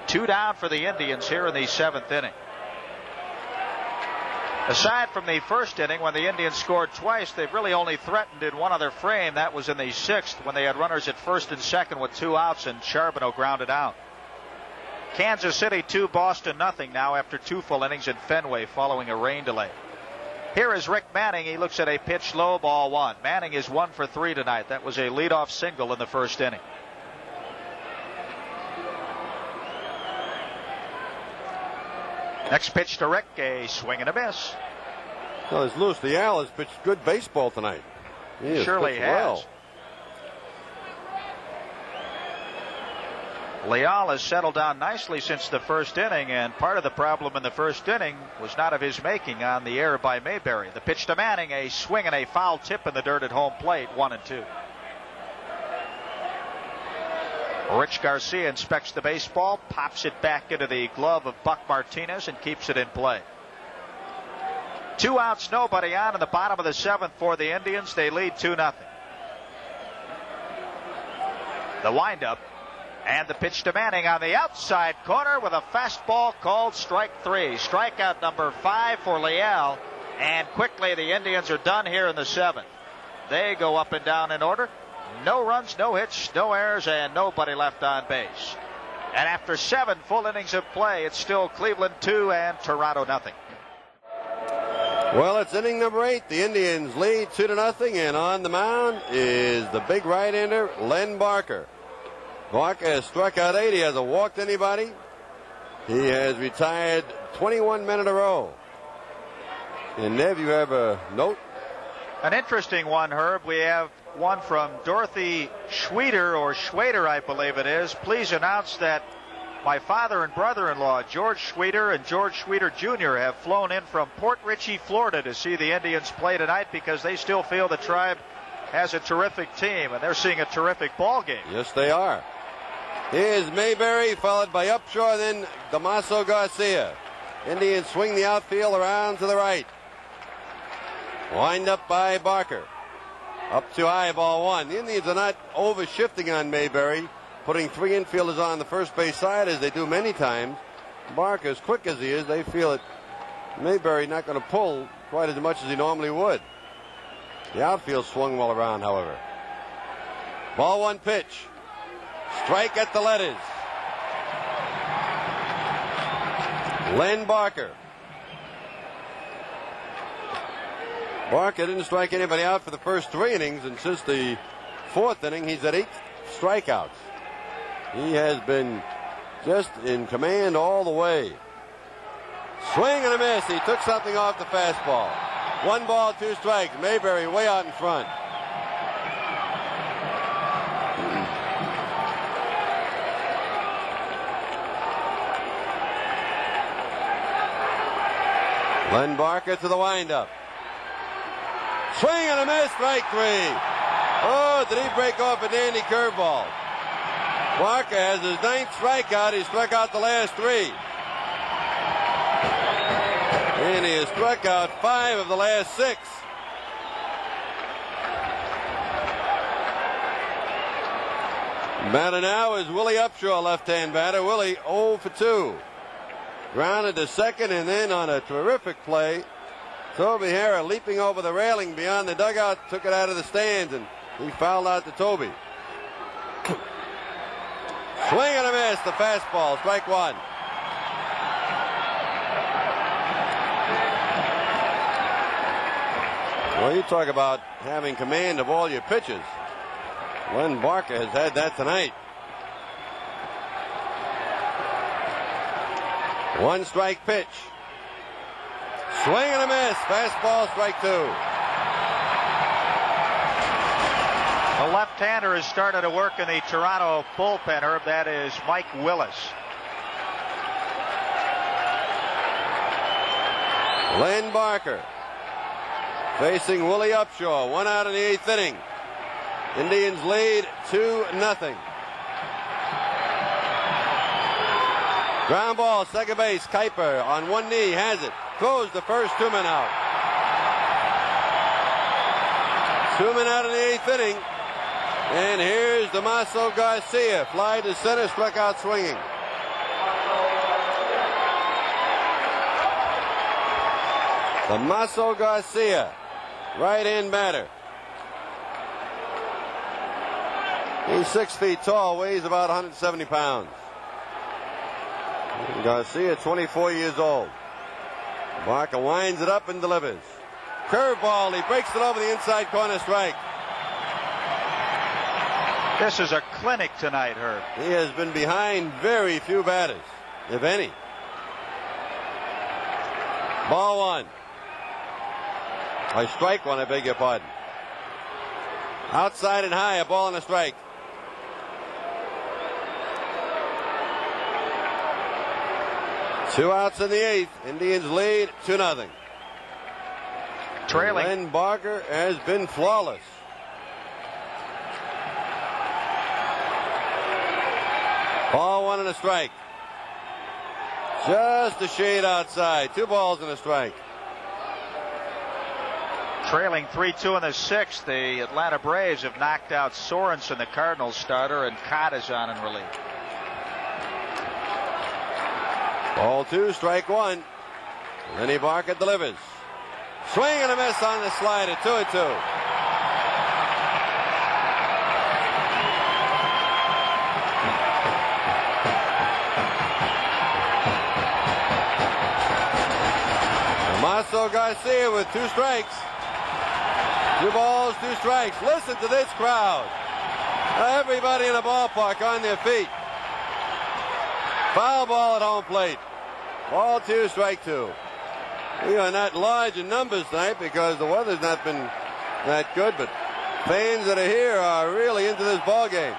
2 down for the Indians here in the 7th inning. Aside from the first inning when the Indians scored twice, they've really only threatened in one other frame. That was in the 6th when they had runners at first and second with 2 outs and Charbonneau grounded out. Kansas City 2, Boston nothing now after 2 full innings in Fenway following a rain delay. Here is Rick Manning. He looks at a pitch low, ball 1. Manning is 1 for 3 tonight. That was a leadoff single in the first inning. Next pitch to Rick, a swing and a miss. Well, it's loose. Leal has pitched good baseball tonight. He surely has. Leal has settled down nicely since the first inning, and part of the problem in the first inning was not of his making on the error by Mayberry. The pitch to Manning, a swing and a foul tip in the dirt at home plate, 1-2. Rich Garcia inspects the baseball, pops it back into the glove of Buck Martinez, and keeps it in play. 2 outs, nobody on in the bottom of the 7th for the Indians. They lead 2-0. The windup and the pitch to Manning on the outside corner with a fastball called strike 3. Strikeout number 5 for Leal, and quickly the Indians are done here in the 7th. They go up and down in order. No runs, no hits, no errors, and nobody left on base. And after 7 full innings of play, it's still Cleveland 2 and Toronto nothing. Well, it's inning number 8. The Indians lead 2-0, and on the mound is the big right-hander, Len Barker. Barker has struck out 8. He hasn't walked anybody. He has retired 21 men in a row. And Nev, you have a note? An interesting one, Herb. We have one from Dorothy Schweder, I believe it is. Please announce that my father and brother-in-law, George Schweder and George Schweder Jr., have flown in from Port Richey, Florida to see the Indians play tonight because they still feel the Tribe has a terrific team, and they're seeing a terrific ball game. Yes, they are. Here's Mayberry, followed by Upshaw, then Damaso Garcia. Indians swing the outfield around to the right. Wind up by Barker. Up to high, ball 1. The Indians are not over-shifting on Mayberry, putting 3 infielders on the first base side as they do many times. Barker, as quick as he is, they feel that Mayberry not going to pull quite as much as he normally would. The outfield swung well around, however. Ball 1 pitch. Strike at the letters. Len Barker. Barker didn't strike anybody out for the first 3 innings, and since the 4th inning, he's at 8 strikeouts. He has been just in command all the way. Swing and a miss. He took something off the fastball. 1 ball, 2 strikes. Mayberry way out in front. Len Barker to the windup. Swing and a miss, strike 3. Oh, did he break off a dandy curveball? Barker has his 9th strikeout. He struck out the last 3. And he has struck out 5 of the last 6. Batter now is Willie Upshaw, left-hand batter. Willie 0 for 2. Grounded to second, and then on a terrific play, Toby Harrah leaping over the railing beyond the dugout, took it out of the stands, and he fouled out to Toby. Swing and a miss, the fastball, strike 1. Well, you talk about having command of all your pitches. Len Barker has had that tonight. 1 strike pitch. Swing and a miss. Fastball, strike 2. The left-hander has started to work in the Toronto bullpen, Herb. That is Mike Willis. Len Barker facing Willie Upshaw. 1 out in the 8th inning. Indians lead 2-0. Ground ball, second base. Kuiper on one knee has it. Throws the first, 2 men out. 2 men out in the 8th inning. And here's Damaso Garcia. Fly to center, struck out swinging. Tomaso Garcia, right-hand batter. He's 6 feet tall, weighs about 170 pounds. Garcia, 24 years old. Barker winds it up and delivers. Curveball, he breaks it over the inside corner, strike. This is a clinic tonight, Herb. He has been behind very few batters, if any. Ball one. Strike one, I beg your pardon. Outside and high, a ball and a strike. Two outs in the eighth. Indians lead 2-0. Trailing. Len Barker has been flawless. Ball one and a strike. Just a shade outside. 2 balls and a strike. Trailing 3-2 in the sixth. The Atlanta Braves have knocked out Sorensen, the Cardinals starter, and Cott is on in relief. Ball 2, strike 1. Lenny Barker delivers. Swing and a miss on the slider. 2-2. Tomaso Garcia with 2 strikes. 2 balls, 2 strikes. Listen to this crowd. Everybody in the ballpark on their feet. Foul ball at home plate. Ball 2, strike 2. We are not large in numbers tonight because the weather's not been that good, but fans that are here are really into this ball game.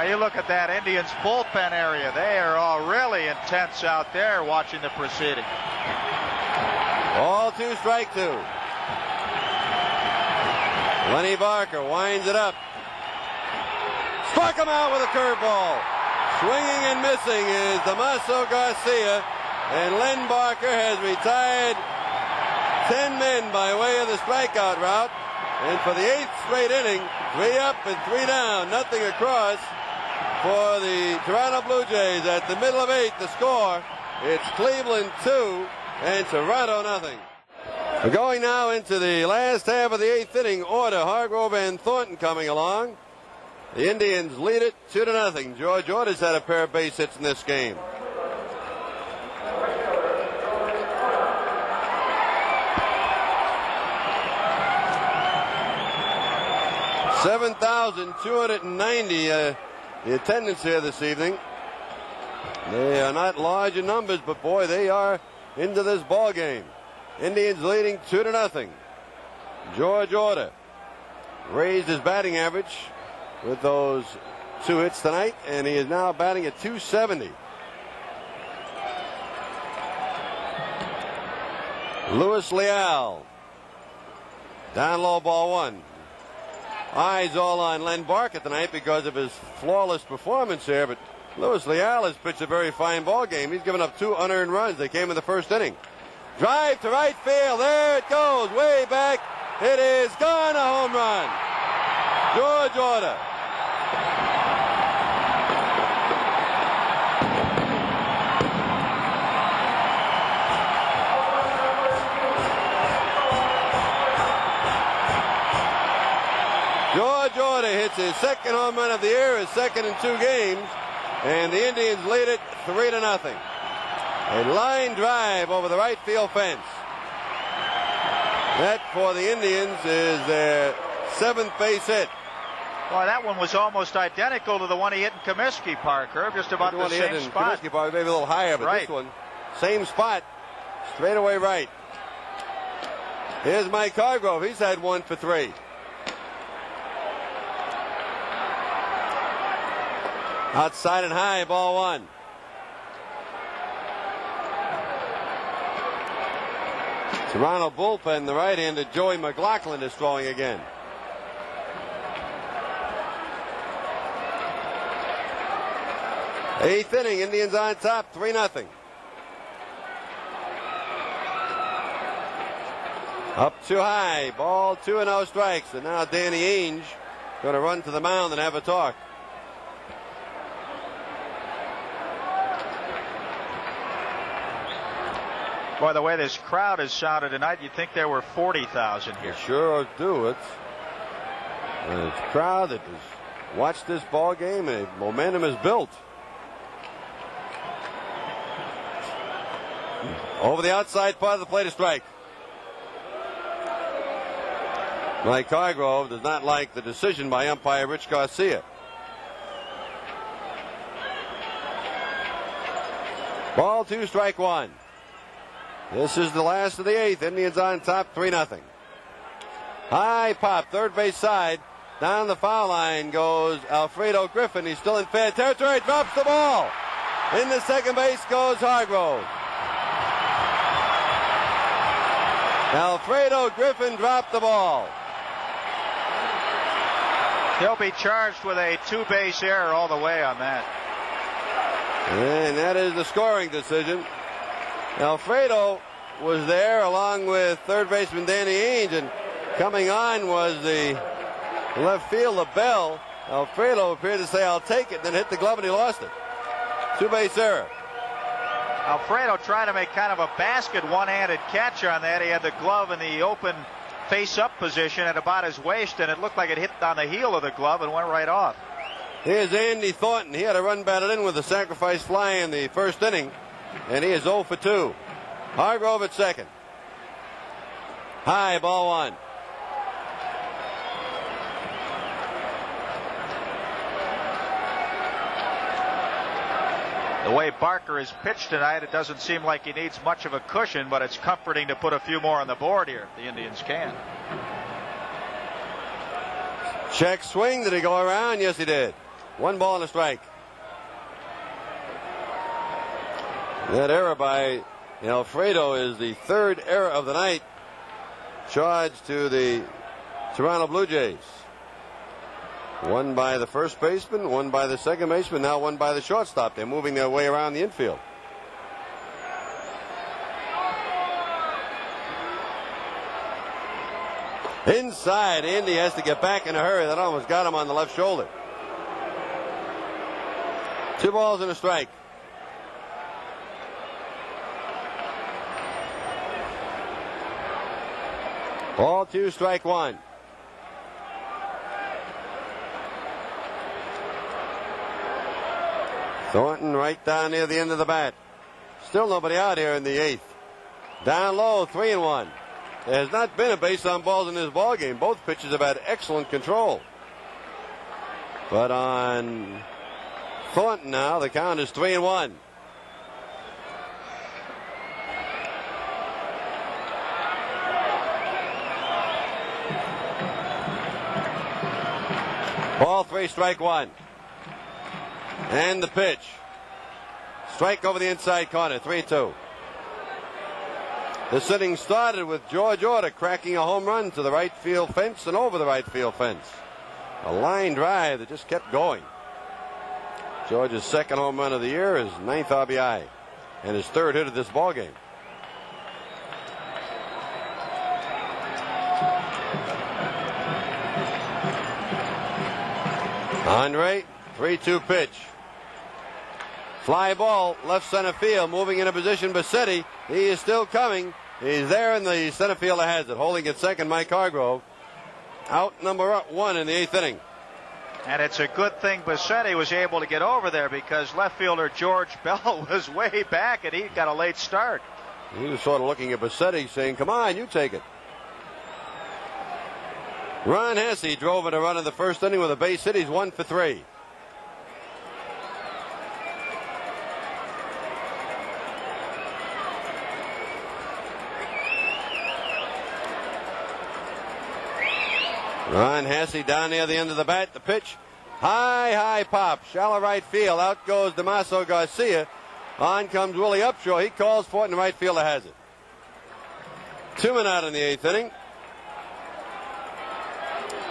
You look at that Indians bullpen area. They are all really intense out there watching the proceeding. Ball 2, strike 2. Lenny Barker winds it up. Struck him out with a curveball. Swinging and missing is Tomaso Garcia, and Len Barker has retired 10 men by way of the strikeout route. And for the 8th straight inning, 3 up and 3 down, nothing across. For the Toronto Blue Jays at the middle of 8th, the score, it's Cleveland 2 and Toronto nothing. We're going now into the last half of the 8th inning order. Hargrove and Thornton coming along. The Indians lead it 2-0. George Order's had a pair of base hits in this game. $7,290 the attendance here this evening. They are not large in numbers, but boy, they are into this ball game. Indians leading 2-0. George Order raised his batting average with those 2 hits tonight, and he is now batting at .270. Luis Leal, down low, ball 1. Eyes all on Len Barker tonight because of his flawless performance here, but Luis Leal has pitched a very fine ball game. He's given up 2 unearned runs. They came in the first inning. Drive to right field. There it goes, way back. It is gone, a home run. George Order. George Order hits his 2nd home run of the year, his 2nd in 2 games, and the Indians lead it 3-0. A line drive over the right field fence. That for the Indians is their 7th base hit. Boy, that one was almost identical to the one he hit in Comiskey Park, Herb, just about the same spot. Comiskey Park, maybe a little higher, but right. This one, same spot, straight away right. Here's Mike Hargrove. He's had 1 for 3. Outside and high, ball 1. Toronto bullpen, the right-hander Joey McLaughlin is throwing again. Eighth inning, Indians on top, 3-0. Up too high, ball 2 and 0 strikes, and now Danny Ainge going to run to the mound and have a talk. Boy, the way this crowd has sounded tonight, you'd think there were 40,000 here. You sure do. It's a crowd that has watched this ball game, and momentum is built. Over the outside part of the plate, a strike. Mike Hargrove does not like the decision by umpire Rich Garcia. Ball 2, strike 1. This is the last of the 8th. Indians on top, 3-0. High pop, third base side. Down the foul line goes Alfredo Griffin. He's still in fair territory. Drops the ball. In the second base goes Hargrove. Alfredo Griffin dropped the ball. He'll be charged with a 2-base error all the way on that. And that is the scoring decision. Alfredo was there along with third baseman Danny Ainge, and coming on was the left field, LaBelle. Alfredo appeared to say, "I'll take it," then hit the glove and he lost it. 2-base error. Alfredo trying to make kind of a basket one-handed catch on that. He had the glove in the open face-up position at about his waist, and it looked like it hit on the heel of the glove and went right off. Here's Andy Thornton. He had a run batted in with a sacrifice fly in the first inning, and he is 0 for 2. Hargrove at second. High, ball 1. The way Barker has pitched tonight, it doesn't seem like he needs much of a cushion, but it's comforting to put a few more on the board here. The Indians can. Check swing. Did he go around? Yes, he did. 1 ball and a strike. That error by Alfredo is the 3rd error of the night, charged to the Toronto Blue Jays. 1 by the first baseman, 1 by the second baseman, now 1 by the shortstop. They're moving their way around the infield. Inside, Andy has to get back in a hurry. That almost got him on the left shoulder. 2 balls and a strike. Ball 2, strike 1. Thornton right down near the end of the bat. Still nobody out here in the 8th. Down low, 3-1. There has not been a base on balls in this ball game. Both pitchers have had excellent control. But on Thornton now, the count is 3-1. Ball 3, strike 1. And the pitch. Strike over the inside corner, 3-2. This inning started with George Orta cracking a home run to the right field fence and over the right field fence. A line drive that just kept going. George's 2nd home run of the year, his 9th RBI, and his 3rd hit of this ball game. Andre, 3-2 pitch. Fly ball, left center field, moving into position. Bassetti, he is still coming. He's there in the center field that has it. Holding at second, Mike Hargrove. Out number 1 in the 8th inning. And it's a good thing Bassetti was able to get over there, because left fielder George Bell was way back and he got a late start. He was sort of looking at Bassetti saying, "Come on, you take it." Ron Hesse drove in a run in the first inning with a base hit. He's 1 for 3. Ron Hesse down near the end of the bat. The pitch. High pop. Shallow right field. Out goes Damaso Garcia. On comes Willie Upshaw. He calls for it, and the right fielder has it. 2 men out in the 8th inning.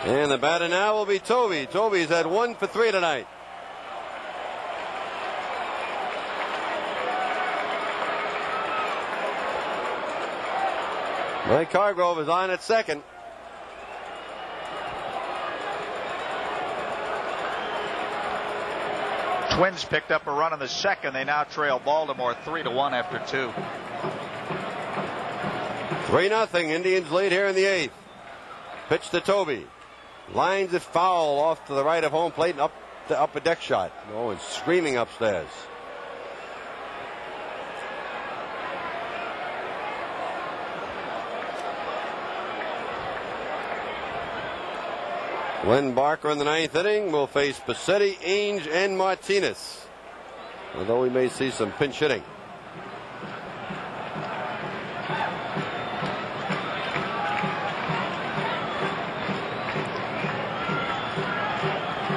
And the batter now will be Toby. Toby's had 1 for 3 tonight. Mike Hargrove is on at second. Twins picked up a run in the 2nd. They now trail Baltimore 3-1 after 2. 3-0. Indians lead here in the 8th. Pitch to Toby. Lines it foul off to the right of home plate and up the upper deck shot. Oh, and screaming upstairs. Len Barker in the 9th inning will face Passetti, Ainge, and Martinez. Although we may see some pinch hitting.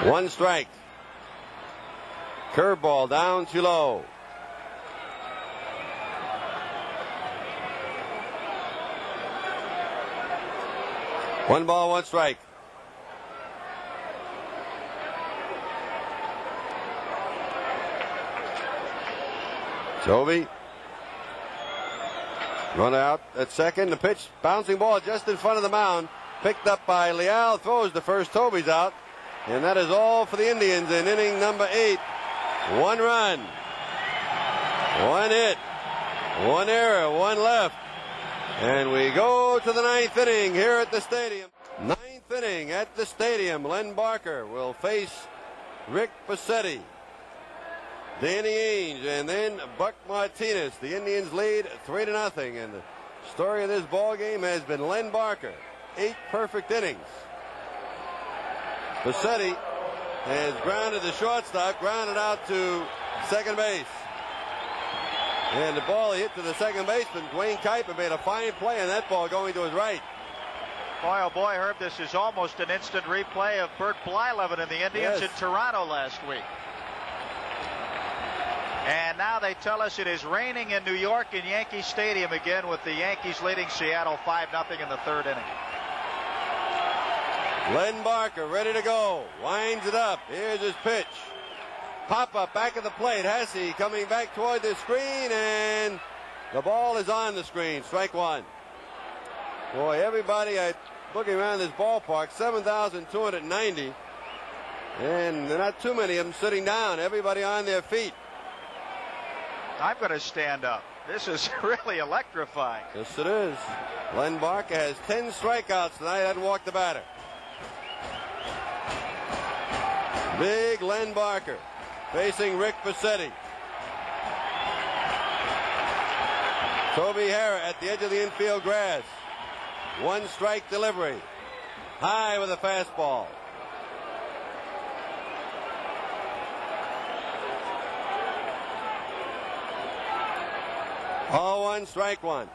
One strike. Curveball down too low. One ball, one strike. Toby. Run out at second. The pitch, bouncing ball just in front of the mound. Picked up by Leal. Throws the first. Toby's out. And that is all for the Indians in inning number 8. 1 run. 1 hit. 1 error. 1 left. And we go to the 9th inning here at the stadium. 9th inning at the stadium. Len Barker will face Rick Passetti, Danny Ainge, and then Buck Martinez. The Indians lead 3-0. And the story of this ball game has been Len Barker. 8 perfect innings. Passetti has grounded the shortstop, grounded out to second base. And the ball hit to the second baseman. Dwayne Kuiper made a fine play on that ball going to his right. Boy, oh boy, Herb, this is almost an instant replay of Bert Blyleven and the Indians in Toronto last week. And now they tell us it is raining in New York in Yankee Stadium again, with the Yankees leading Seattle 5-0 in the 3rd inning. Len Barker ready to go. Winds it up. Here's his pitch. Pop up back at the plate. Hesse coming back toward the screen, and the ball is on the screen. Strike 1. Boy, everybody looking around this ballpark, 7,290. And there are not too many of them sitting down. Everybody on their feet. I'm going to stand up. This is really electrifying. Yes, it is. Len Barker has 10 strikeouts tonight. Hasn't walked the batter. Big Len Barker facing Rick Passetti. Toby Harrah at the edge of the infield grass. 1 strike delivery. High with a fastball. Ball 1, strike 1.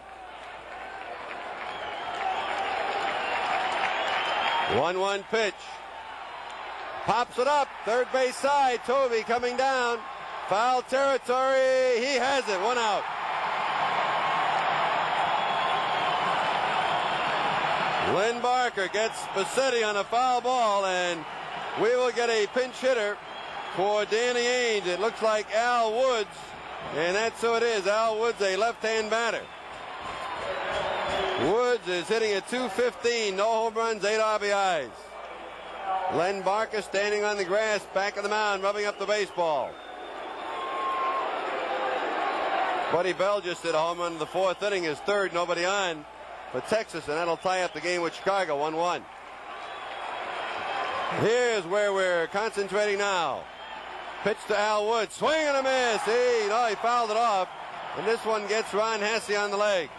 1-1 pitch. Pops it up, third base side. Toby coming down. Foul territory. He has it. 1 out. Len Barker gets Passetti on a foul ball, and we will get a pinch hitter for Danny Ainge. It looks like Al Woods, and that's who it is. Al Woods, a left-hand batter. Woods is hitting at .215, no home runs, 8 RBIs. Len Barker standing on the grass, back of the mound, rubbing up the baseball. Buddy Bell just hit a home run in the 4th inning, his 3rd, nobody on for Texas, and that'll tie up the game with Chicago, 1-1. Here's where we're concentrating now. Pitch to Al Woods, swing and a miss. He fouled it off, and this one gets Ron Hesse on the leg.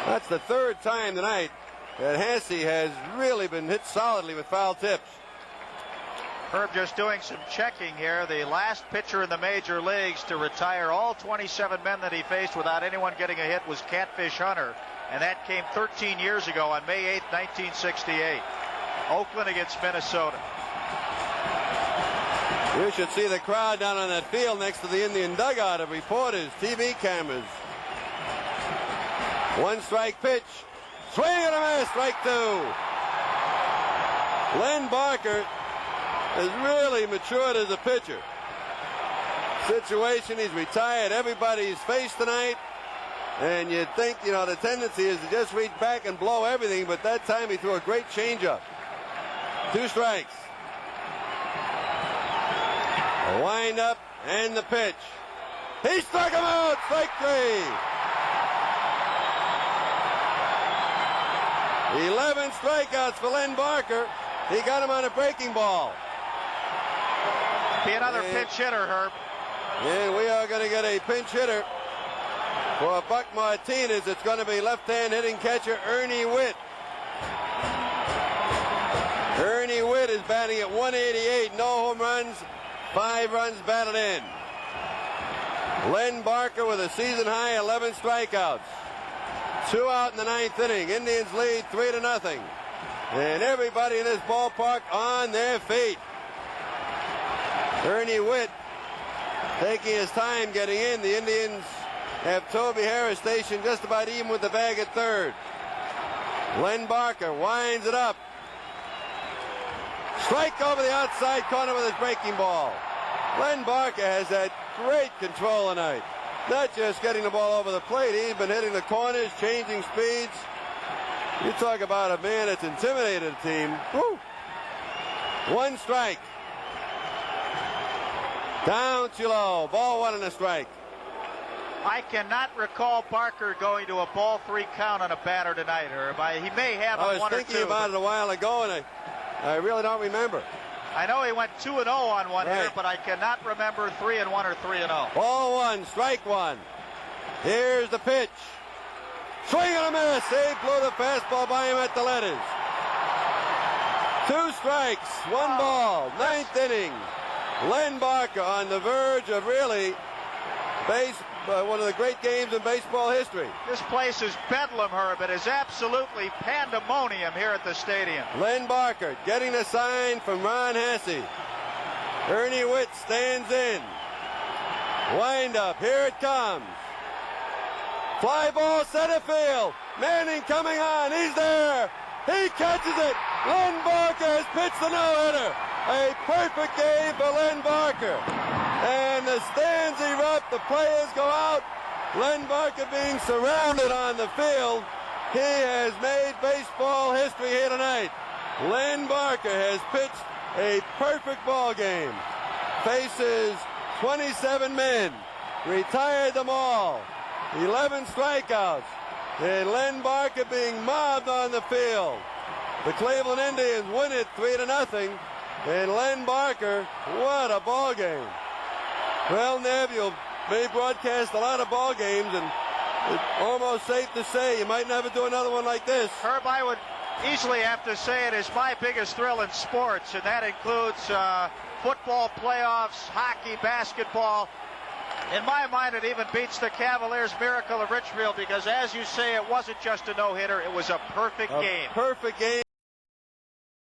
That's the 3rd time tonight that Hesse has really been hit solidly with foul tips. Herb, just doing some checking here. The last pitcher in the major leagues to retire all 27 men that he faced without anyone getting a hit was Catfish Hunter, and that came 13 years ago on May 8, 1968. Oakland against Minnesota. You should see the crowd down on that field next to the Indian dugout of reporters, TV cameras. 1 strike pitch. Swing and a miss. Strike 2. Len Barker has really matured as a pitcher. Situation, he's retired everybody's face tonight, and you'd think, the tendency is to just reach back and blow everything, but that time he threw a great changeup. 2 strikes. A wind up and the pitch. He struck him out. Strike 3. 11 strikeouts for Len Barker. He got him on a breaking ball. Be another pinch hitter, Herb. And we are going to get a pinch hitter for Buck Martinez. It's going to be left-hand hitting catcher Ernie Witt. Ernie Witt is batting at 188. No home runs. 5 runs batted in. Len Barker with a season-high 11 strikeouts. 2 out in the 9th inning. Indians lead 3-0. And everybody in this ballpark on their feet. Ernie Witt taking his time getting in. The Indians have Toby Harris stationed just about even with the bag at third. Len Barker winds it up. Strike over the outside corner with his breaking ball. Len Barker has had great control tonight. Not just getting the ball over the plate, he's been hitting the corners, changing speeds. You talk about a man that's intimidated a team. Woo. 1 strike. Down too low. Ball 1 and a strike. I cannot recall Barker going to a ball 3 count on a batter tonight, Herb. He may have on 1 or 2. I was thinking about it a while ago, and I really don't remember. I know he went 2-0 on one hitter, but I cannot remember 3-1 or 3-0. Ball 1, strike 1. Here's the pitch. Swing and a miss. He blew the fastball by him at the letters. 2 strikes, 1 ball, 9th inning. Len Barker on the verge of really one of the great games in baseball history. This place is bedlam, Herb. It is absolutely pandemonium here at the stadium. Len Barker getting the sign from Ron Hasse. Ernie Witt stands in. Wind up. Here it comes. Fly ball center field. Manning coming on. He's there. He catches it. Len Barker has pitched the no-hitter. A perfect game for Len Barker. And the stands erupt. The players go out. Len Barker being surrounded on the field. He has made baseball history here tonight. Len Barker has pitched a perfect ball game. Faces 27 men. Retired them all. 11 strikeouts. And Len Barker being mobbed on the field. The Cleveland Indians win it 3-0. And Len Barker, what a ball game. Well, Nev, you may broadcast a lot of ball games, and it's almost safe to say you might never do another one like this. Herb, I would easily have to say it is my biggest thrill in sports, and that includes football playoffs, hockey, basketball. In my mind, it even beats the Cavaliers' miracle of Richfield because, as you say, it wasn't just a no-hitter. It was a perfect game. Perfect game.